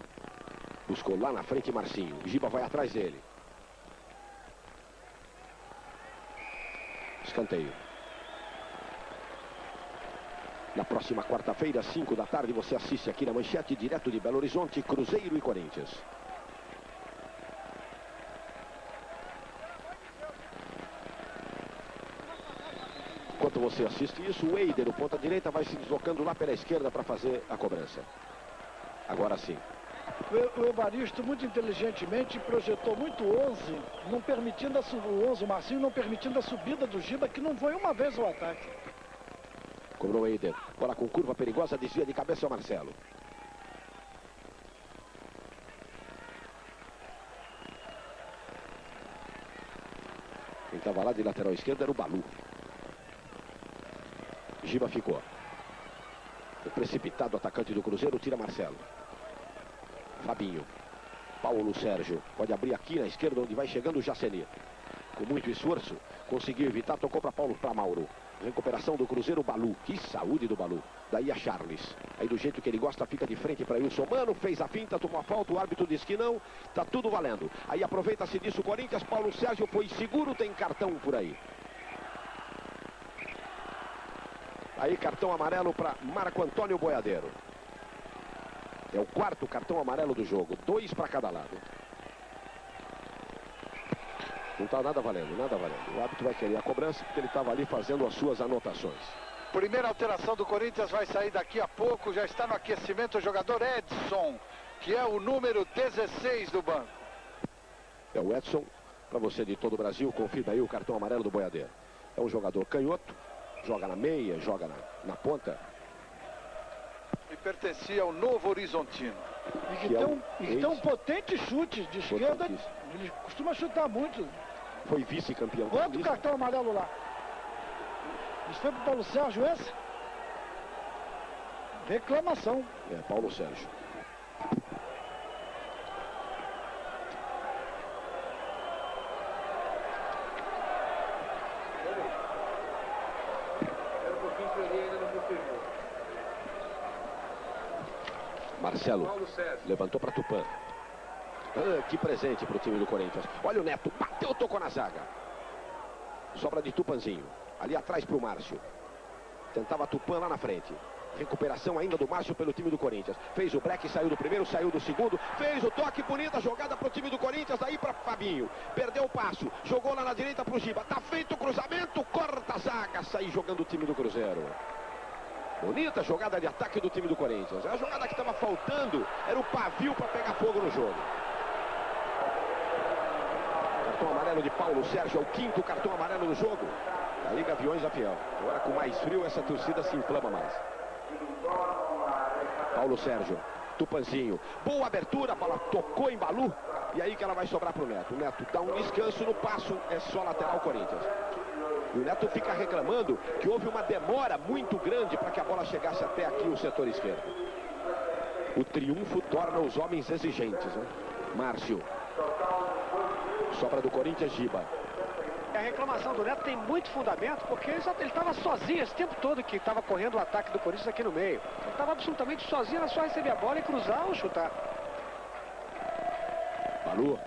Buscou lá na frente Marcinho. Giba vai atrás dele. Escanteio. Na próxima quarta-feira, 5 da tarde, você assiste aqui na Manchete, direto de Belo Horizonte, Cruzeiro e Corinthians. Enquanto você assiste isso, o Eider, o ponta direita, vai se deslocando lá pela esquerda para fazer a cobrança. Agora sim. O Evaristo, muito inteligentemente, projetou muito o 11, não permitindo o Marcinho não permitindo a subida do Giba, que não foi uma vez o ataque. Cobrou Eider. Bola com curva perigosa, desvia de cabeça o Marcelo. Quem estava lá de lateral esquerdo era o Balu. Giba ficou. O precipitado atacante do Cruzeiro tira Marcelo. Fabinho. Paulo Sérgio. Pode abrir aqui na esquerda, onde vai chegando o Jacenir. Com muito esforço, conseguiu evitar, tocou para Mauro. Recuperação do Cruzeiro, Balu. Que saúde do Balu. Daí a Charles. Aí do jeito que ele gosta, fica de frente para Wilson Mano. Fez a finta, tomou a falta, o árbitro diz que não. Tá tudo valendo. Aí aproveita-se disso o Corinthians. Paulo Sérgio foi seguro, tem cartão por aí. Aí cartão amarelo para Marco Antônio Boiadeiro. É o quarto cartão amarelo do jogo. 2 para cada lado. Não está nada valendo, nada valendo. O árbitro vai querer a cobrança porque ele estava ali fazendo as suas anotações. Primeira alteração do Corinthians vai sair daqui a pouco. Já está no aquecimento o jogador Edson, que é o número 16 do banco. É o Edson. Para você de todo o Brasil, confira aí o cartão amarelo do Boiadeiro. É um jogador canhoto. Joga na meia, joga na ponta. E pertencia ao Novo Horizontino. E que tem um potente chute de esquerda. Ele costuma chutar muito. Foi vice-campeão. Outro cartão amarelo lá. Isso foi pro Paulo Sérgio esse? Reclamação. É, Paulo Sérgio. Marcelo levantou para Tupã. Que presente para o time do Corinthians. Olha o Neto, bateu, tocou na zaga. Sobra de Tupanzinho. Ali atrás para o Márcio. Tentava Tupã lá na frente. Recuperação ainda do Márcio pelo time do Corinthians. Fez o break, saiu do primeiro, saiu do segundo. Fez o toque, bonita jogada para o time do Corinthians. Daí para Fabinho. Perdeu o passo. Jogou lá na direita para o Giba. Tá feito o cruzamento. Corta a zaga. Sai jogando o time do Cruzeiro. Bonita jogada de ataque do time do Corinthians. A jogada que estava faltando era o pavio para pegar fogo no jogo. Cartão amarelo de Paulo Sérgio. É o quinto cartão amarelo no jogo. A Liga Aviões da Fiel. Agora com mais frio essa torcida se inflama mais. Paulo Sérgio. Tupanzinho. Boa abertura. A bola tocou em Balu. E aí que ela vai sobrar para o Neto. O Neto dá um descanso no passo. É só lateral Corinthians. E o Neto fica reclamando que houve uma demora muito grande para que a bola chegasse até aqui o setor esquerdo. O triunfo torna os homens exigentes, né? Márcio. Sobra do Corinthians, Giba. A reclamação do Neto tem muito fundamento, porque ele estava sozinho esse tempo todo que estava correndo o ataque do Corinthians aqui no meio. Ele estava absolutamente sozinho, era só receber a bola e cruzar ou chutar. Balu.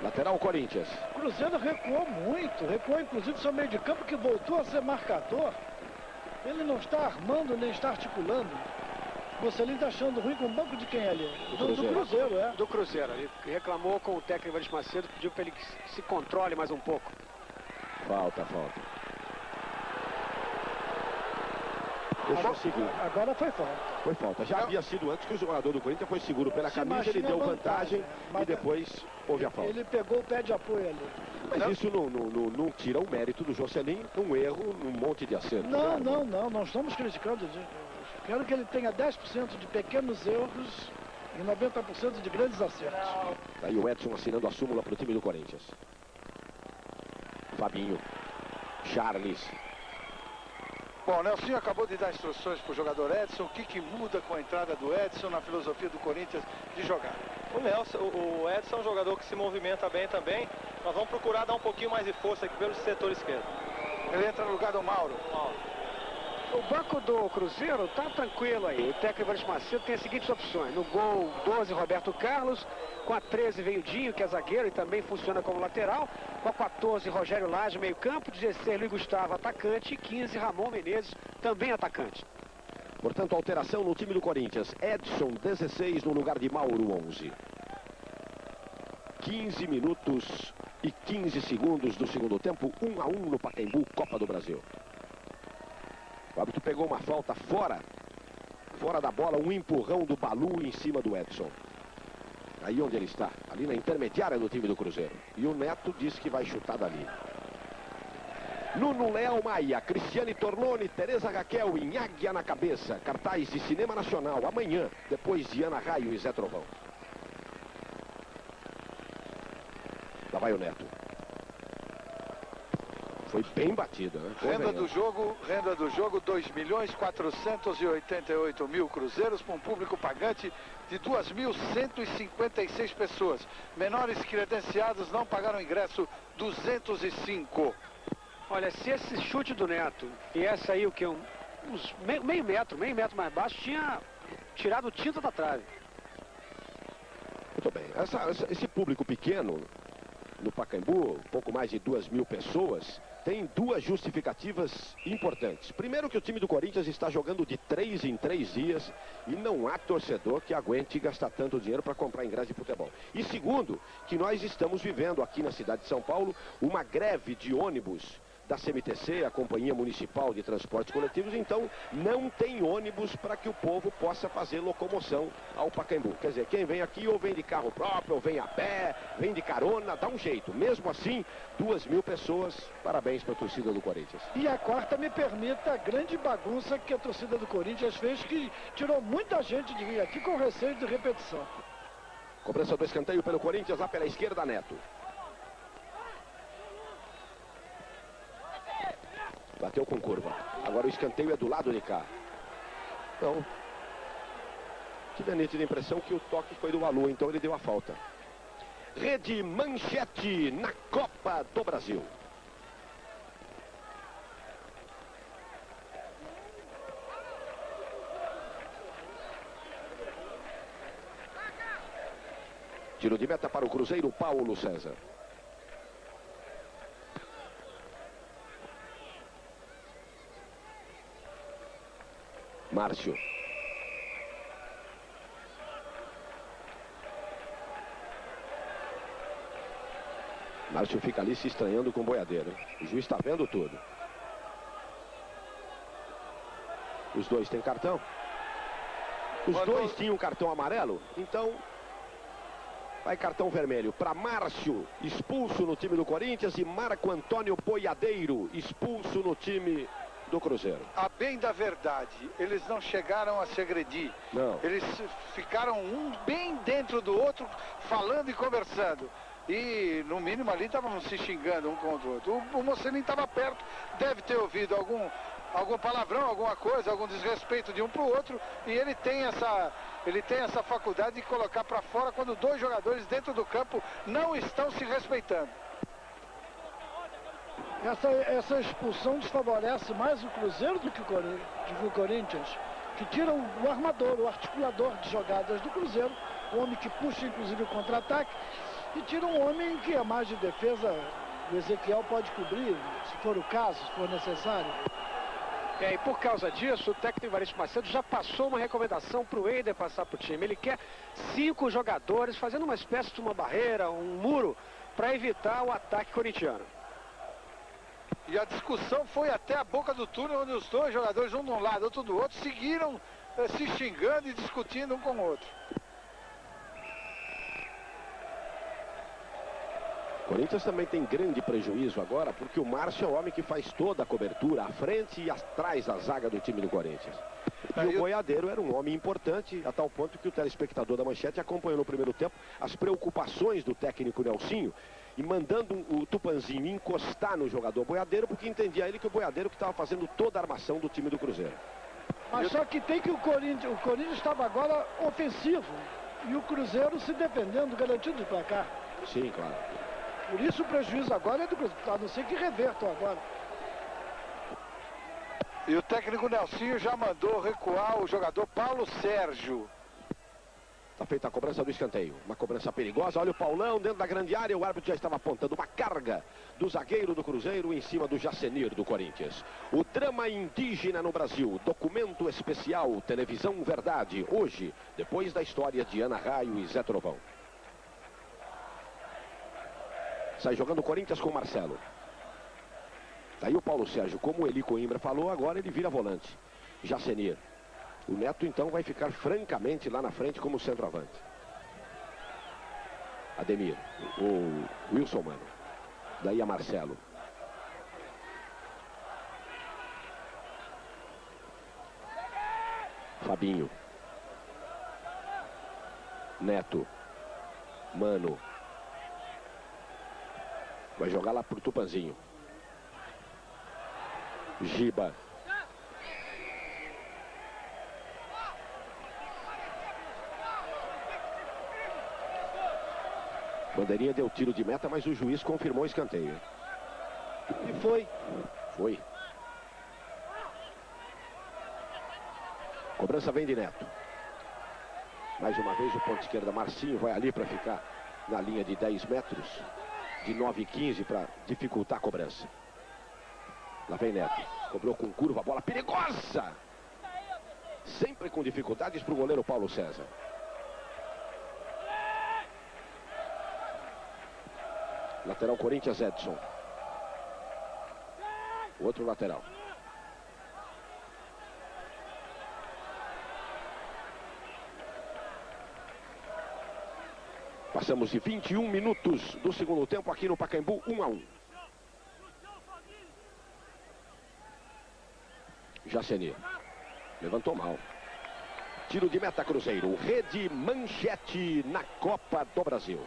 Lateral Corinthians. O Cruzeiro recuou muito, recuou inclusive seu meio de campo, que voltou a ser marcador. Ele não está armando nem está articulando. Você ali está achando ruim com o banco de quem ali? Do Cruzeiro, é. Do Cruzeiro. Ele reclamou com o técnico Evaristo Macedo, pediu para ele que se controle mais um pouco. Falta. Deixou seguir. Agora foi falta. Foi falta. Já havia sido antes que o jogador do Corinthians foi seguro pela Sim, camisa, mas ele tinha deu vantagem mas e depois houve a falta. Ele pegou o pé de apoio ali. Mas isso não tira o mérito do Jocelyn, um erro, um monte de acerto. Não estamos criticando. Quero que ele tenha 10% de pequenos erros e 90% de grandes acertos. Aí o Edson assinando a súmula para o time do Corinthians. Fabinho. Charles. Bom, Nelsinho acabou de dar instruções para o jogador Edson. O que muda com a entrada do Edson na filosofia do Corinthians de jogar? O Edson é um jogador que se movimenta bem também. Nós vamos procurar dar um pouquinho mais de força aqui pelo setor esquerdo. Ele entra no lugar do Mauro. O banco do Cruzeiro tá tranquilo aí. O técnico Evaristo Macedo tem as seguintes opções. No gol 12, Roberto Carlos. Com a 13, vem o Dinho, que é zagueiro e também funciona como lateral. Com a 14, Rogério Lage, meio campo. 16, Luiz Gustavo, atacante. E 15, Ramon Menezes, também atacante. Portanto, alteração no time do Corinthians. Edson, 16, no lugar de Mauro, 11. 15 minutos e 15 segundos do segundo tempo. 1-1 no Pacaembu, Copa do Brasil. O árbitro pegou uma falta fora da bola, um empurrão do Balu em cima do Edson. Aí onde ele está, ali na intermediária do time do Cruzeiro. E o Neto disse que vai chutar dali. Nuno Leal Maia, Cristiane Torlone, Tereza Raquel e Águia na cabeça. Cartaz de Cinema Nacional, amanhã, depois de Ana Raio e Zé Trovão. Lá vai o Neto. Foi bem batida, né? Renda do jogo, 2.488.000 cruzeiros para um público pagante de 2.156 pessoas. Menores credenciados não pagaram ingresso, 205. Olha, se esse chute do Neto e essa aí, o que? Meio metro mais baixo, tinha tirado tinta da trave. Muito bem. Esse público pequeno no Pacaembu, pouco mais de 2.000 pessoas, tem duas justificativas importantes. Primeiro, que o time do Corinthians está jogando de 3 em 3 dias e não há torcedor que aguente gastar tanto dinheiro para comprar ingresso de futebol. E segundo, que nós estamos vivendo aqui na cidade de São Paulo uma greve de ônibus da CMTC, a Companhia Municipal de Transportes Coletivos, então não tem ônibus para que o povo possa fazer locomoção ao Pacaembu. Quer dizer, quem vem aqui ou vem de carro próprio, ou vem a pé, vem de carona, dá um jeito. Mesmo assim, 2.000 pessoas, parabéns para a torcida do Corinthians. E a quarta, me permita, a grande bagunça que a torcida do Corinthians fez, que tirou muita gente de vir aqui com receio de repetição. Cobrança do escanteio pelo Corinthians, lá pela esquerda, Neto. Bateu com curva. Agora o escanteio é do lado de cá. Então, tive a nítida impressão que o toque foi do Balu, então ele deu a falta. Rede Manchete na Copa do Brasil. Tiro de meta para o Cruzeiro, Paulo César. Márcio. Márcio fica ali se estranhando com o boiadeiro. O juiz está vendo tudo. Os dois têm cartão. Os dois tinham cartão amarelo. Então, vai cartão vermelho para Márcio, expulso no time do Corinthians, e Marco Antônio Boiadeiro, expulso no time do Cruzeiro. A bem da verdade, eles não chegaram a se agredir. Não. Eles ficaram um bem dentro do outro, falando e conversando. E, no mínimo, ali estavam se xingando um contra o outro. O Mocelin estava perto, deve ter ouvido algum palavrão, alguma coisa, algum desrespeito de um para o outro. E ele tem essa faculdade de colocar para fora quando dois jogadores dentro do campo não estão se respeitando. Essa expulsão desfavorece mais o Cruzeiro do que o Corinthians, que tira o armador, o articulador de jogadas do Cruzeiro, o homem que puxa inclusive o contra-ataque, e tira um homem que a mais de defesa o Ezequiel pode cobrir, se for o caso, se for necessário. E por causa disso, o técnico Evaristo Macedo já passou uma recomendação para o Eider passar para o time. Ele quer 5 jogadores fazendo uma espécie de uma barreira, um muro, para evitar o ataque corintiano. E a discussão foi até a boca do túnel, onde os dois jogadores, um de um lado, outro do outro, seguiram se xingando e discutindo um com o outro. O Corinthians também tem grande prejuízo agora, porque o Márcio é o homem que faz toda a cobertura, à frente e atrás da zaga do time do Corinthians. E o Boiadeiro era um homem importante, a tal ponto que o telespectador da Manchete acompanhou no primeiro tempo as preocupações do técnico Nelsinho, e mandando o Tupanzinho encostar no jogador Boiadeiro, porque entendia ele que o Boiadeiro que estava fazendo toda a armação do time do Cruzeiro. Mas só que tem que o Corinthians estava agora ofensivo, e o Cruzeiro se defendendo, garantindo o placar. Sim, claro. Por isso o prejuízo agora é do Cruzeiro, a não ser que revertam agora. E o técnico Nelsinho já mandou recuar o jogador Paulo Sérgio. Está feita a cobrança do escanteio. Uma cobrança perigosa. Olha o Paulão dentro da grande área. O árbitro já estava apontando uma carga do zagueiro do Cruzeiro em cima do Jacenir do Corinthians. O drama indígena no Brasil. Documento especial. Televisão Verdade. Hoje, depois da história de Ana Raio e Zé Trovão. Sai jogando o Corinthians com o Marcelo. Daí o Paulo Sérgio, como o Eli Coimbra falou, agora ele vira volante. Jacenir. O Neto então vai ficar francamente lá na frente como centroavante. Ademir. O Wilson Mano. Daí a Marcelo. Fabinho. Neto. Mano. Vai jogar lá pro Tupanzinho. Giba. Bandeirinha deu tiro de meta, mas o juiz confirmou o escanteio. E foi. Foi. Cobrança vem de Neto. Mais uma vez o ponto esquerda Marcinho vai ali para ficar na linha de 10 metros. De 9,15 para dificultar a cobrança. Lá vem Neto. Cobrou com curva, bola perigosa. Sempre com dificuldades para o goleiro Paulo César. Lateral Corinthians, Edson. Outro lateral. Passamos de 21 minutos do segundo tempo aqui no Pacaembu, 1-1. Jacenir. Levantou mal. Tiro de meta Cruzeiro. Rede Manchete na Copa do Brasil.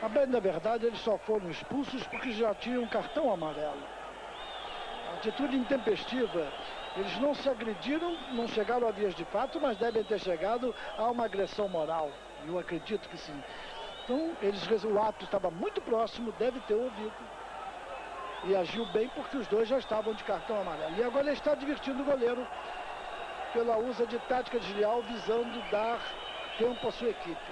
Bem, na verdade, eles só foram expulsos porque já tinham um cartão amarelo. Atitude intempestiva. Eles não se agrediram, não chegaram a vias de fato, mas devem ter chegado a uma agressão moral. Eu acredito que sim. Então, o ato estava muito próximo, deve ter ouvido. E agiu bem porque os dois já estavam de cartão amarelo. E agora ele está divertindo o goleiro pela usa de tática desleal, visando dar tempo à sua equipe.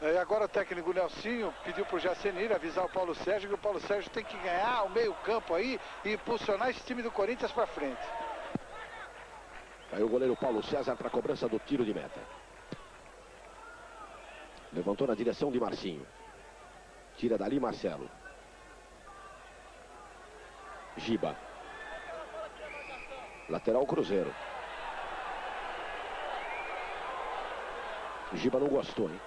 E agora o técnico Nelsinho pediu para o Jacenir avisar o Paulo Sérgio que o Paulo Sérgio tem que ganhar o meio campo aí e impulsionar esse time do Corinthians para frente. Aí o goleiro Paulo César para a cobrança do tiro de meta. Levantou na direção de Marcinho. Tira dali Marcelo. Giba. Lateral Cruzeiro. Giba não gostou, hein?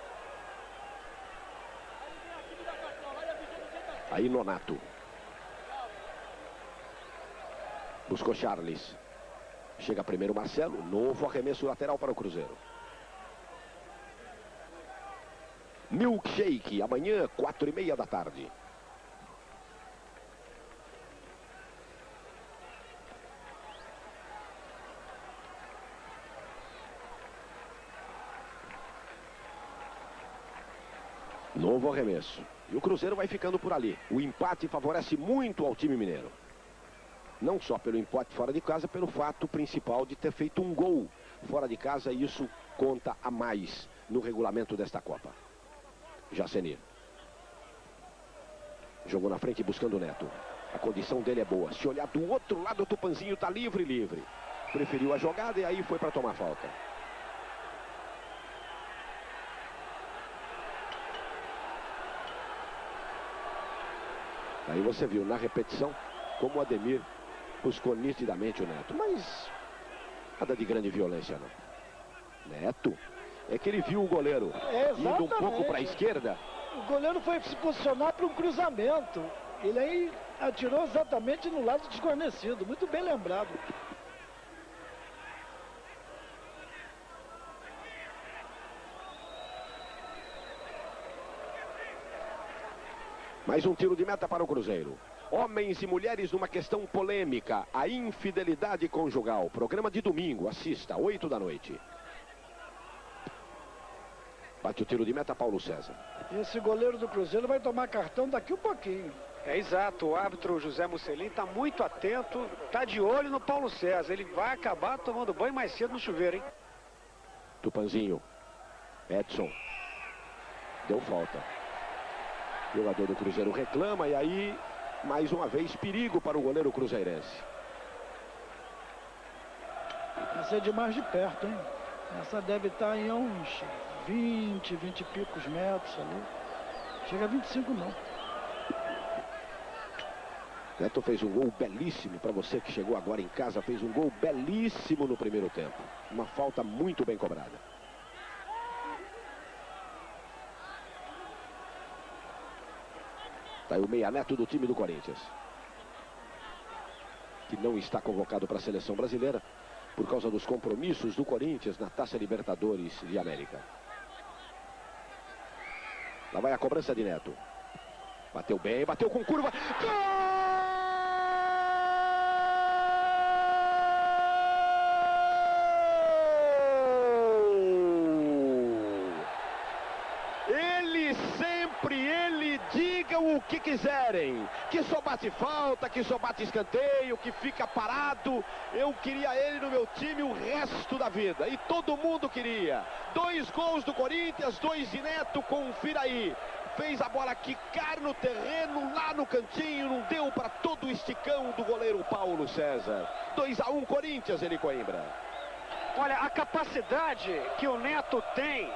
Aí Nonato. Buscou Charles. Chega primeiro Marcelo. Novo arremesso lateral para o Cruzeiro. Milkshake. Amanhã, 4:30 da tarde. Novo arremesso. E o Cruzeiro vai ficando por ali. O empate favorece muito ao time mineiro. Não só pelo empate fora de casa, pelo fato principal de ter feito um gol fora de casa. E isso conta a mais no regulamento desta Copa. Jacenir. Jogou na frente buscando o Neto. A condição dele é boa. Se olhar do outro lado, o Tupanzinho está livre. preferiu a jogada e aí foi para tomar falta. Aí você viu na repetição como o Ademir buscou nitidamente o Neto, mas nada de grande violência não. Neto, é que ele viu o goleiro indo um pouco para a esquerda. O goleiro foi se posicionar para um cruzamento. Ele aí atirou exatamente no lado desguarnecido. Muito bem lembrado. Mais um tiro de meta para o Cruzeiro. Homens e mulheres numa questão polêmica. A infidelidade conjugal. Programa de domingo. Assista, 8 da noite. Bate o tiro de meta, Paulo César. Esse goleiro do Cruzeiro vai tomar cartão daqui um pouquinho. É exato, o árbitro José Mussolini está muito atento, está de olho no Paulo César. Ele vai acabar tomando banho mais cedo no chuveiro, hein? Tupanzinho. Edson. Deu falta. O jogador do Cruzeiro reclama e aí, mais uma vez, perigo para o goleiro cruzeirense. Essa é de mais de perto, hein? Essa deve estar em uns 20 e picos metros ali. Chega a 25 não. Neto fez um gol belíssimo para você que chegou agora em casa. Fez um gol belíssimo no primeiro tempo. Uma falta muito bem cobrada. Tá aí o meia Neto do time do Corinthians, que não está convocado para a seleção brasileira por causa dos compromissos do Corinthians na Taça Libertadores de América. Lá vai a cobrança de Neto. Bateu bem, bateu com curva. Gol! Digam o que quiserem, que só bate falta, que só bate escanteio, que fica parado. Eu queria ele no meu time o resto da vida, e todo mundo queria. 2 gols do Corinthians, 2 de Neto, confira aí. Fez a bola quicar no terreno, lá no cantinho, não deu para todo o esticão do goleiro Paulo César. 2-1 Corinthians, Eli Coimbra. Olha, a capacidade que o Neto tem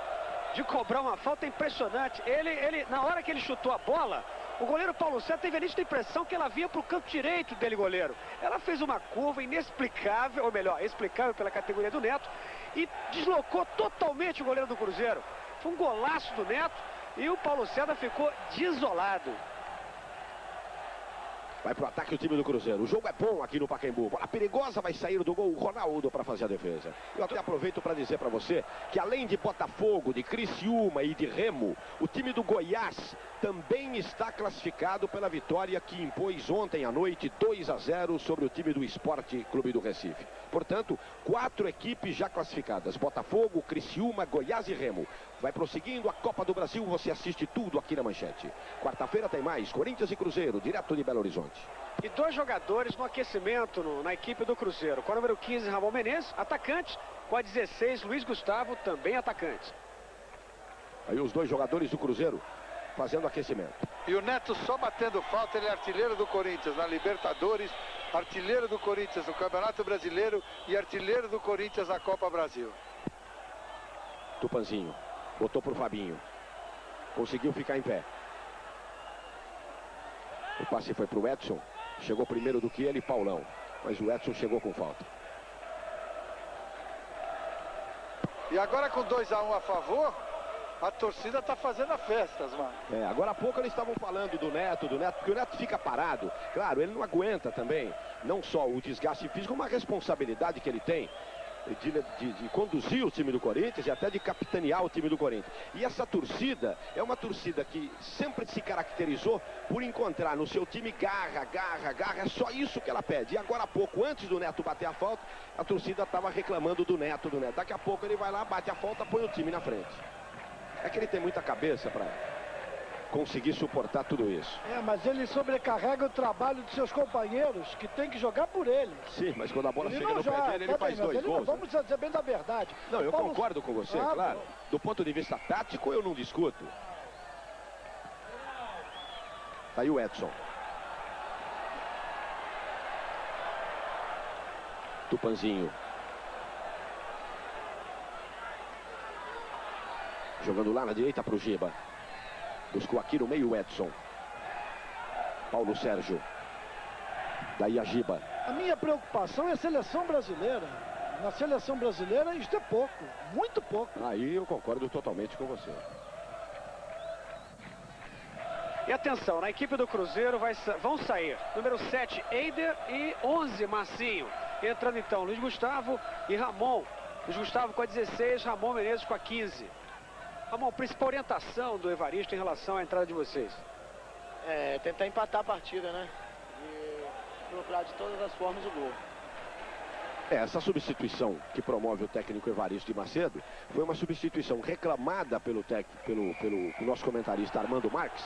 de cobrar uma falta é impressionante. Ele, na hora que ele chutou a bola, o goleiro Paulo César teve a nítida impressão que ela vinha para o canto direito dele, goleiro. Ela fez uma curva inexplicável, ou melhor, explicável pela categoria do Neto, e deslocou totalmente o goleiro do Cruzeiro. Foi um golaço do Neto e o Paulo César ficou desolado. Vai pro ataque o time do Cruzeiro. O jogo é bom aqui no Pacaembu. A perigosa vai sair do gol o Ronaldo para fazer a defesa. Eu até aproveito para dizer para você que além de Botafogo, de Criciúma e de Remo, o time do Goiás também está classificado pela vitória que impôs ontem à noite 2-0 sobre o time do Esporte Clube do Recife. Portanto, 4 equipes já classificadas. Botafogo, Criciúma, Goiás e Remo. Vai prosseguindo a Copa do Brasil, você assiste tudo aqui na Manchete. Quarta-feira tem mais, Corinthians e Cruzeiro, direto de Belo Horizonte. E 2 jogadores no aquecimento na equipe do Cruzeiro. Com a número 15, Ramon Menezes, atacante. Com a 16, Luiz Gustavo, também atacante. Aí os 2 jogadores do Cruzeiro fazendo aquecimento. E o Neto só batendo falta, ele é artilheiro do Corinthians na Libertadores, artilheiro do Corinthians no Campeonato Brasileiro e artilheiro do Corinthians na Copa Brasil. Tupanzinho. Botou pro Fabinho. Conseguiu ficar em pé. O passe foi pro Edson. Chegou primeiro do que ele, Paulão. Mas o Edson chegou com falta. E agora com 2-1 a favor, a torcida está fazendo a festa, mano. Agora há pouco eles estavam falando do Neto, porque o Neto fica parado. Claro, ele não aguenta também, não só o desgaste físico, uma responsabilidade que ele tem de conduzir o time do Corinthians e até de capitanear o time do Corinthians. E essa torcida é uma torcida que sempre se caracterizou por encontrar no seu time garra, é só isso que ela pede. E agora há pouco, antes do Neto bater a falta, a torcida estava reclamando do Neto. Daqui a pouco ele vai lá, bate a falta, põe o time na frente. É que ele tem muita cabeça para conseguir suportar tudo isso. Mas ele sobrecarrega o trabalho de seus companheiros, que tem que jogar por ele. Sim, mas quando a bola ele chega no pé dele, ele faz 2 gols. Vamos dizer bem da verdade. Não, eu concordo com você, claro. Do ponto de vista tático, eu não discuto. Tá aí o Edson. Tupanzinho. Jogando lá na direita para o Giba. Buscou aqui no meio o Edson. Paulo Sérgio. Daí a Giba. A minha preocupação é a seleção brasileira. Na seleção brasileira isto é pouco, muito pouco. Aí eu concordo totalmente com você. E atenção, na equipe do Cruzeiro vão sair número 7, Eider, e 11, Marcinho. Entrando então Luiz Gustavo e Ramon. Luiz Gustavo com a 16, Ramon Menezes com a 15. Ramon, principal orientação do Evaristo em relação à entrada de vocês? É tentar empatar a partida, né? E procurar de todas as formas o gol. Essa substituição que promove o técnico Evaristo de Macedo foi uma substituição reclamada pelo nosso comentarista Armando Marques.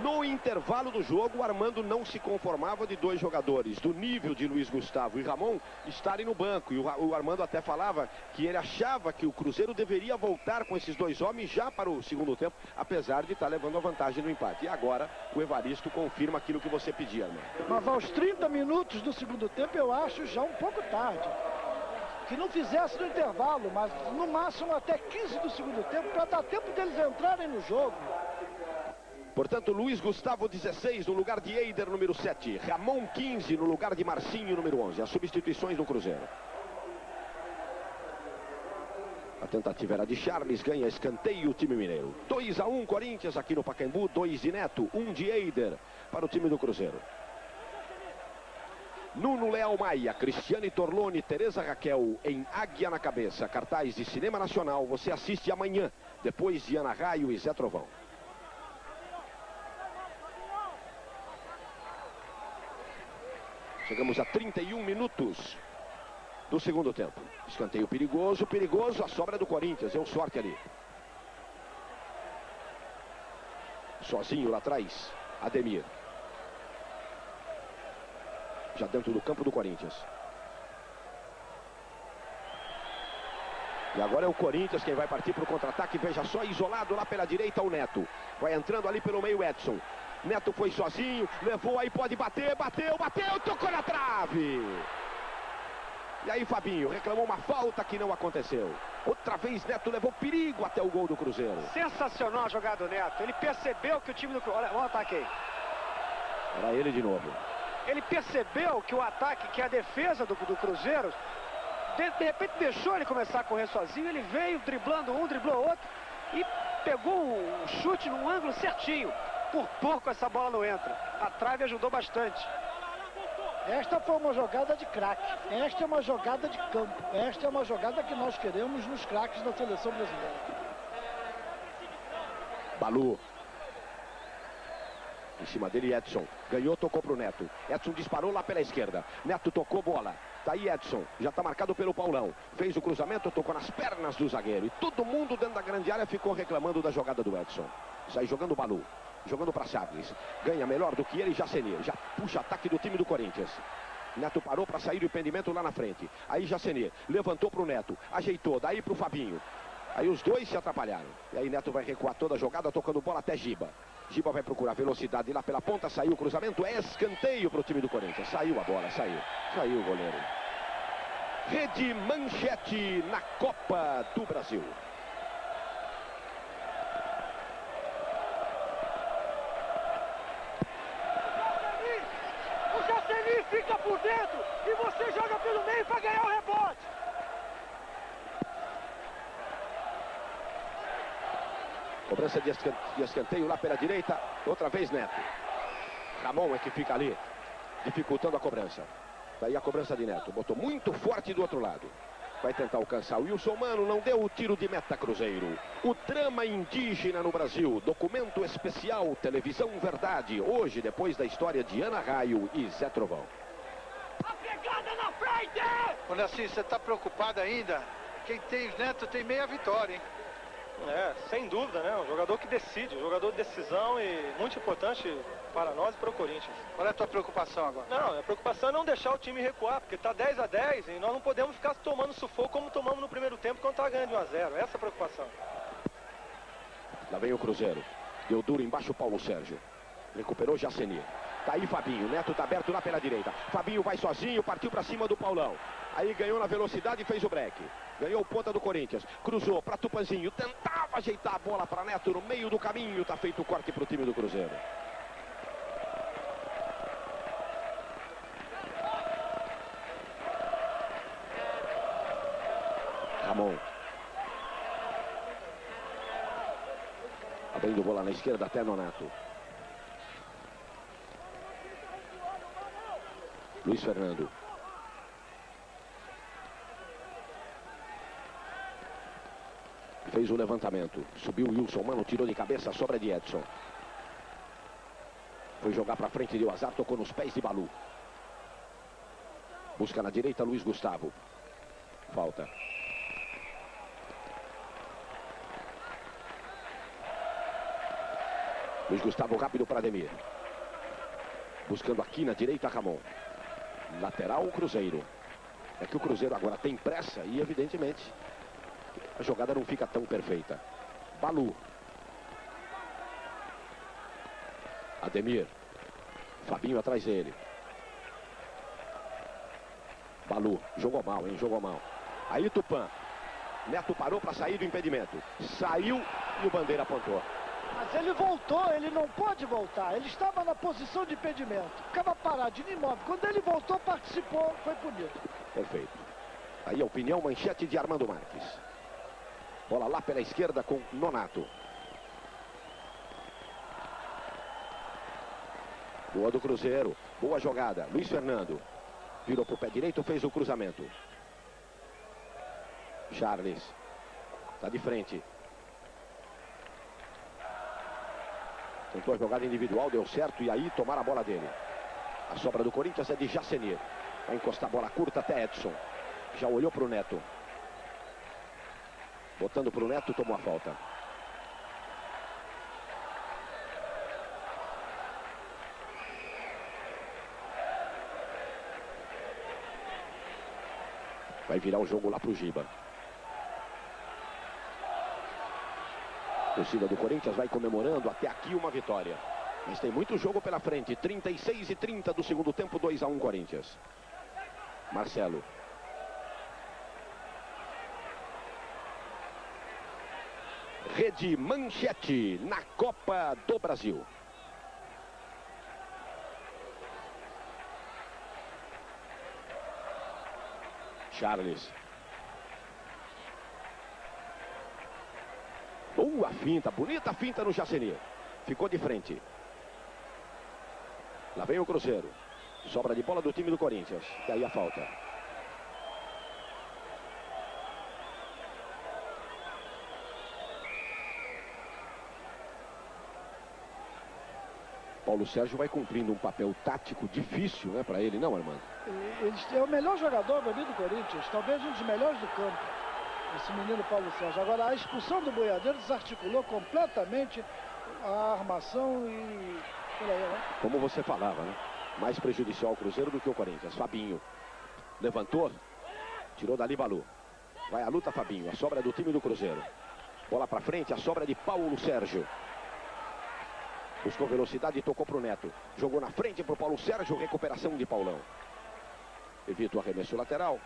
No intervalo do jogo, o Armando não se conformava de dois jogadores do nível de Luiz Gustavo e Ramon estarem no banco. E o Armando até falava que ele achava que o Cruzeiro deveria voltar com esses dois homens já para o segundo tempo, apesar de estar levando a vantagem no empate. E agora o Evaristo confirma aquilo que você pedia, Armando. Mas aos 30 minutos do segundo tempo eu acho já um pouco tarde. Que não fizesse no intervalo, mas no máximo até 15 do segundo tempo, para dar tempo deles entrarem no jogo. Portanto, Luiz Gustavo 16 no lugar de Eider, número 7. Ramon 15 no lugar de Marcinho, número 11. As substituições do Cruzeiro. A tentativa era de Charles, ganha escanteio o time mineiro. 2-1 Corinthians aqui no Pacaembu, 2 de Neto, 1 de Eider para o time do Cruzeiro. Nuno Leal Maia, Cristiane Torlone, Tereza Raquel em Águia na Cabeça. Cartaz de Cinema Nacional, você assiste amanhã, depois de Ana Raio e Zé Trovão. Chegamos a 31 minutos do segundo tempo. Escanteio perigoso, perigoso. A sobra do Corinthians, deu sorte ali. Sozinho lá atrás, Ademir. Já dentro do campo do Corinthians. E agora é o Corinthians quem vai partir para o contra-ataque. Veja só, isolado lá pela direita o Neto. Vai entrando ali pelo meio Edson. Neto foi sozinho, levou aí, pode bater, bateu, tocou na trave. E aí Fabinho reclamou uma falta que não aconteceu. Outra vez Neto levou perigo até o gol do Cruzeiro. Sensacional a jogada do Neto. Ele percebeu que o time do Cruzeiro... Olha o ataque aí. Era ele de novo. Ele percebeu que o ataque, que a defesa do Cruzeiro, de repente deixou ele começar a correr sozinho. Ele veio driblando um, driblou outro e pegou um chute num ângulo certinho. Por pouco essa bola não entra. A trave ajudou bastante. Esta foi uma jogada de craque. Esta é uma jogada de campo. Esta é uma jogada que nós queremos nos craques da seleção brasileira. Balu. Em cima dele Edson. Ganhou, tocou pro Neto. Edson disparou lá pela esquerda. Neto tocou bola. Daí Edson. Já está marcado pelo Paulão. Fez o cruzamento, tocou nas pernas do zagueiro. E todo mundo dentro da grande área ficou reclamando da jogada do Edson. Sai jogando o Balu. Jogando para Charles. Ganha melhor do que ele, Jacenir. Já puxa ataque do time do Corinthians. Neto parou para sair do impedimento lá na frente. Aí Jacenir levantou para o Neto. Ajeitou, daí para o Fabinho. Aí os dois se atrapalharam. E aí Neto vai recuar toda a jogada, tocando bola até Giba. Giba vai procurar velocidade lá pela ponta. Saiu o cruzamento, é escanteio para o time do Corinthians. Saiu a bola, saiu. Saiu o goleiro. Rede Manchete na Copa do Brasil. Fica por dentro e você joga pelo meio para ganhar o rebote. Cobrança de escanteio lá pela direita. Outra vez Neto. Ramon é que fica ali, dificultando a cobrança. Daí a cobrança de Neto. Botou muito forte do outro lado. Vai tentar alcançar o Wilson Mano, não deu o tiro de meta, Cruzeiro. O drama indígena no Brasil, documento especial, televisão verdade. Hoje, depois da história de Ana Raio e Zé Trovão. A pegada na frente! Olha assim, você está preocupado ainda? Quem tem Neto tem meia vitória, hein? É, sem dúvida, né? Um jogador que decide, um jogador de decisão e muito importante para nós e para o Corinthians. Qual é a tua preocupação agora? Não, a preocupação é não deixar o time recuar, porque está 10-10 e nós não podemos ficar tomando sufoco como tomamos no primeiro tempo quando está ganhando 1-0. Essa é a preocupação. Lá vem o Cruzeiro. Deu duro embaixo o Paulo Sérgio. Recuperou Jacenir. Tá aí Fabinho. Neto tá aberto lá pela direita. Fabinho vai sozinho, partiu para cima do Paulão. Aí ganhou na velocidade e fez o break. Ganhou ponta do Corinthians. Cruzou para Tupanzinho. Tentava ajeitar a bola para Neto no meio do caminho. Tá feito o corte para o time do Cruzeiro. Ramon. Abrindo bola na esquerda até Nonato. Luiz Fernando. Fez o levantamento. Subiu o Wilson Mano, tirou de cabeça, a sobra de Edson. Foi jogar para frente, deu azar, tocou nos pés de Balu. Busca na direita Luiz Gustavo. Falta. Luiz Gustavo rápido para Ademir. Buscando aqui na direita Ramon. Lateral o Cruzeiro. É que o Cruzeiro agora tem pressa e evidentemente a jogada não fica tão perfeita. Balu. Ademir. Fabinho atrás dele. Balu. Jogou mal, hein? Jogou mal. Aí Tupã. Neto parou para sair do impedimento. Saiu e o Bandeira apontou. Mas ele voltou, ele não pode voltar. Ele estava na posição de impedimento. Ficava parado, imóvel. Quando ele voltou, participou, foi punido. Perfeito. Aí a opinião, manchete de Armando Marques. Bola lá pela esquerda com Nonato. Boa do Cruzeiro. Boa jogada. Luiz Fernando. Virou para o pé direito, fez o cruzamento. Charles. Está de frente. Tentou a jogada individual, deu certo e aí tomaram a bola dele. A sobra do Corinthians é de Jacenir. Vai encostar a bola curta até Edson. Já olhou para o Neto. Botando para o Neto, tomou a falta. Vai virar o jogo lá para o Giba. A torcida do Corinthians vai comemorando até aqui uma vitória. Mas tem muito jogo pela frente. 36:30 do segundo tempo, 2-1 Corinthians. Marcelo. Rede Manchete na Copa do Brasil. Charles. Boa finta, bonita finta no Jacenir. Ficou de frente. Lá vem o Cruzeiro. Sobra de bola do time do Corinthians. E aí a falta. Paulo Sérgio vai cumprindo um papel tático difícil, né, para ele, não, Armando? Ele é o melhor jogador do Corinthians, talvez um dos melhores do campo. Esse menino Paulo Sérgio. Agora, a expulsão do Boiadeiro desarticulou completamente a armação e... Por aí, né? Como você falava, né? Mais prejudicial ao Cruzeiro do que o Corinthians. Fabinho levantou, tirou dali Balu. Vai a luta, Fabinho. A sobra é do time do Cruzeiro. Bola para frente, a sobra é de Paulo Sérgio. Buscou velocidade e tocou para o Neto. Jogou na frente para o Paulo Sérgio. Recuperação de Paulão. Evita o arremesso lateral.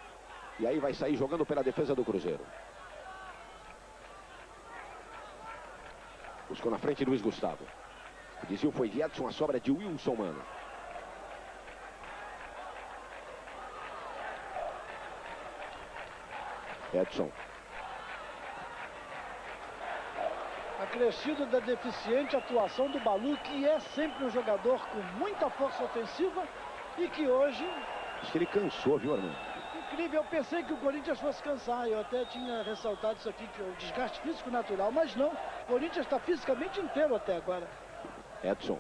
E aí vai sair jogando pela defesa do Cruzeiro. Buscou na frente Luiz Gustavo. O desvio foi de Edson, a sobra de Wilson Mano. Edson. Acrescido da deficiente atuação do Balu, que é sempre um jogador com muita força ofensiva e que hoje... Acho que ele cansou, viu, Armando? Incrível, eu pensei que o Corinthians fosse cansar, eu até tinha ressaltado isso aqui, que é o desgaste físico natural, mas não, o Corinthians está fisicamente inteiro até agora. Edson.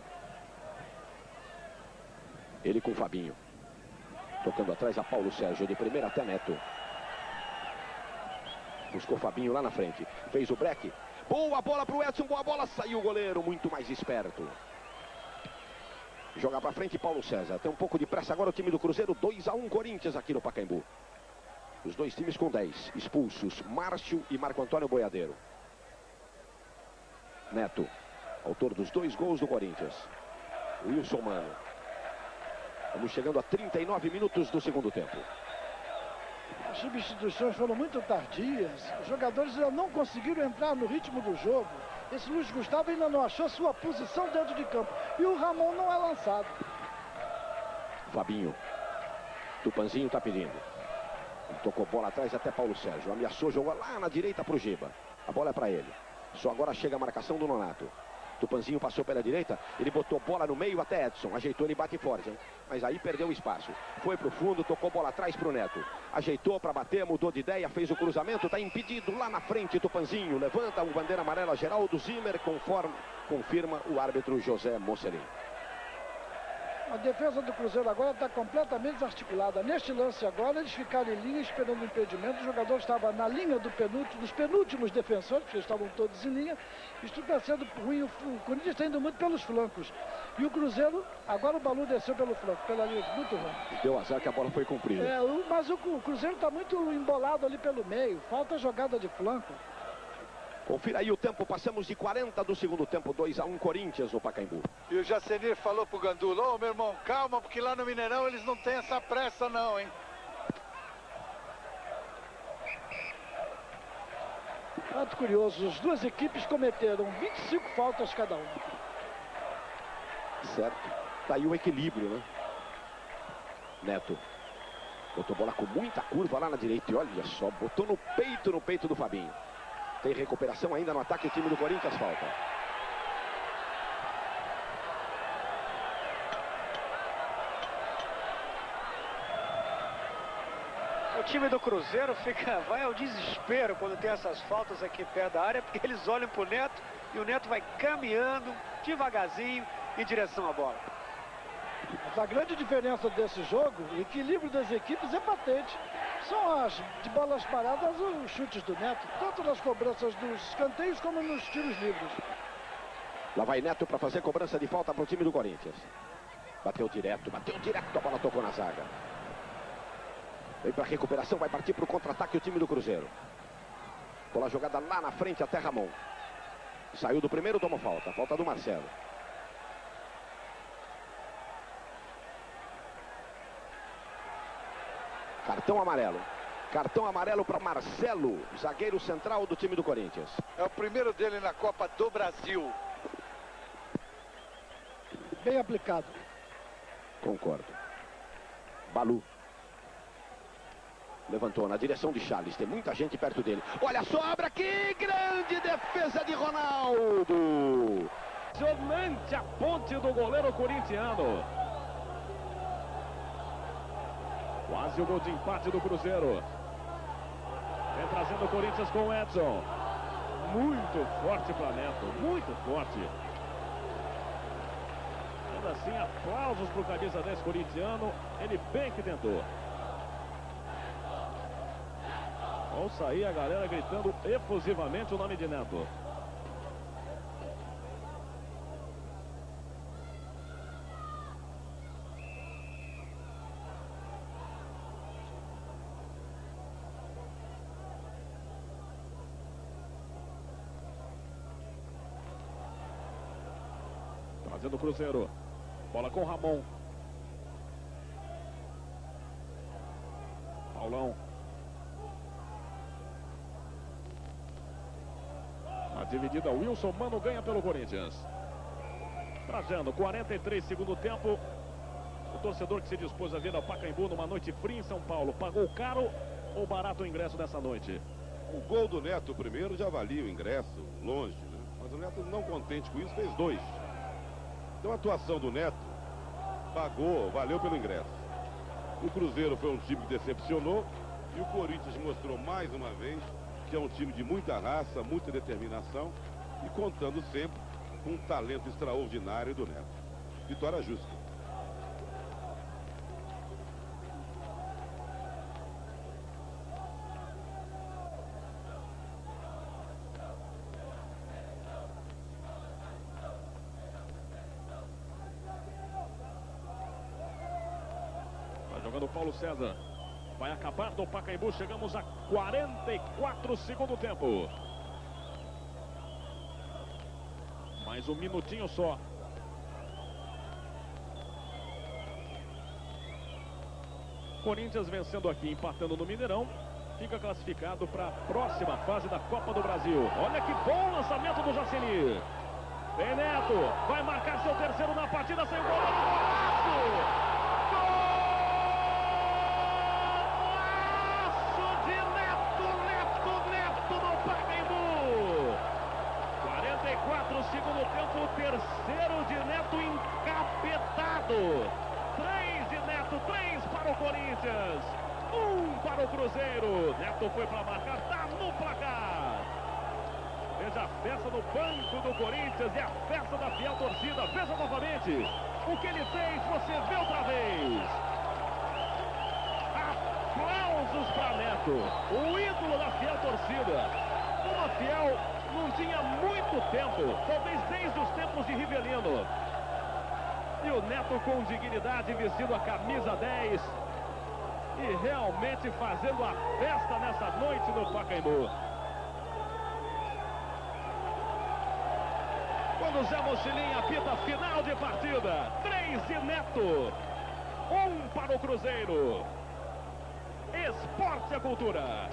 Ele com o Fabinho. Tocando atrás a Paulo Sérgio, de primeira até Neto. Buscou Fabinho lá na frente, fez o break. Boa bola para o Edson, boa bola, saiu o goleiro, muito mais esperto. Joga para frente Paulo César, tem um pouco de pressa agora o time do Cruzeiro, 2-1 Corinthians aqui no Pacaembu. Os dois times com 10, expulsos, Márcio e Marco Antônio Boiadeiro. Neto, autor dos 2 gols do Corinthians. Wilson Mano. Estamos chegando a 39 minutos do segundo tempo. As substituições foram muito tardias. Os jogadores ainda não conseguiram entrar no ritmo do jogo. Esse Luiz Gustavo ainda não achou sua posição dentro de campo. E o Ramon não é lançado. Fabinho. Tupanzinho tá pedindo. Ele tocou bola atrás até Paulo Sérgio. Ameaçou, jogou lá na direita pro Giba. A bola é para ele. Só agora chega a marcação do Nonato. Tupanzinho passou pela direita, ele botou bola no meio até Edson, ajeitou, ele bate forte, hein? Mas aí perdeu o espaço, foi pro fundo, tocou bola atrás pro Neto, ajeitou para bater, mudou de ideia, fez o cruzamento, tá impedido lá na frente, Tupanzinho, levanta o bandeira amarela, Geraldo Zimmer, confirma o árbitro José Mocelin. A defesa do Cruzeiro agora está completamente desarticulada. Neste lance agora, eles ficaram em linha esperando o impedimento. O jogador estava na linha dos penúltimos defensores, porque eles estavam todos em linha. Isso está sendo ruim. O Corinthians está indo muito pelos flancos. E o Cruzeiro, agora o Balu desceu pelo flanco, pela linha, muito ruim. Deu azar que a bola foi cumprida. Mas o Cruzeiro está muito embolado ali pelo meio. Falta jogada de flanco. Confira aí o tempo, passamos de 40 do segundo tempo, 2-1 Corinthians no Pacaembu. E o Jacenir falou pro Gandula, ô meu irmão, calma, porque lá no Mineirão eles não têm essa pressa não, hein? Fato curioso, as duas equipes cometeram 25 faltas cada uma. Certo, tá aí o equilíbrio, né? Neto. Botou bola com muita curva lá na direita e olha só, botou no peito do Fabinho. Tem recuperação ainda no ataque, o time do Corinthians falta. O time do Cruzeiro vai ao desespero quando tem essas faltas aqui perto da área, porque eles olham pro Neto e o Neto vai caminhando devagarzinho em direção à bola. Mas a grande diferença desse jogo, o equilíbrio das equipes é patente. São as de bolas paradas, os chutes do Neto, tanto nas cobranças dos escanteios como nos tiros livres. Lá vai Neto para fazer cobrança de falta para o time do Corinthians. Bateu direto, a bola tocou na zaga. Vem para recuperação, vai partir para o contra-ataque o time do Cruzeiro. Bola jogada lá na frente até Ramon. Saiu do primeiro, tomou falta do Marcelo. Cartão amarelo para Marcelo, zagueiro central do time do Corinthians. É o primeiro dele na Copa do Brasil. Bem aplicado. Concordo. Balu. Levantou na direção de Charles, tem muita gente perto dele. Olha a sobra, que grande defesa de Ronaldo. Impressionante a ponte do goleiro corintiano. Quase o gol de empate do Cruzeiro. Vem trazendo o Corinthians com o Edson. Muito forte para Neto, muito forte. Ainda assim, aplausos para o camisa 10 corintiano. Ele bem que tentou. Vão sair a galera gritando efusivamente o nome de Neto. Trazendo o Cruzeiro. Bola com Ramon. Paulão. A dividida, Wilson Mano ganha pelo Corinthians. Trazendo 43 segundo tempo. O torcedor que se dispôs a vir ao Pacaembu numa noite fria em São Paulo, pagou caro ou barato o ingresso dessa noite? O gol do Neto primeiro já valia o ingresso, longe, né? Mas o Neto, não contente com isso, fez 2. Então a atuação do Neto pagou, valeu pelo ingresso. O Cruzeiro foi um time que decepcionou e o Corinthians mostrou mais uma vez que é um time de muita raça, muita determinação e contando sempre com um talento extraordinário do Neto. Vitória justa. Jogando Paulo César. Vai acabar do Pacaembu. Chegamos a 44 segundo tempo. Mais um minutinho só. Corinthians vencendo aqui, empatando no Mineirão. fica classificado para a próxima fase da Copa do Brasil. Olha que bom lançamento do Jaceni. Vem Neto, vai marcar seu terceiro na partida, sem goleiro, golaço! Golaço de Neto no Pacaembu! 44 segundo tempo, o terceiro de Neto encapetado. 3 de Neto, 3 para o Corinthians, 1 para o Cruzeiro. Neto foi para marcar, tá no placar. Veja a festa no banco do Corinthians e a festa da fiel torcida. Veja novamente o que ele fez, você vê outra vez. Aplausos para Neto, o ídolo da fiel torcida. Uma fiel não tinha muito tempo, talvez desde os tempos de Rivelino. E o Neto com dignidade, vestindo a camisa 10 e realmente fazendo a festa nessa noite no Pacaembu. Quando Zé Mochilinha apita final de partida, 3 de Neto, 1 para o Cruzeiro. Esporte é cultura.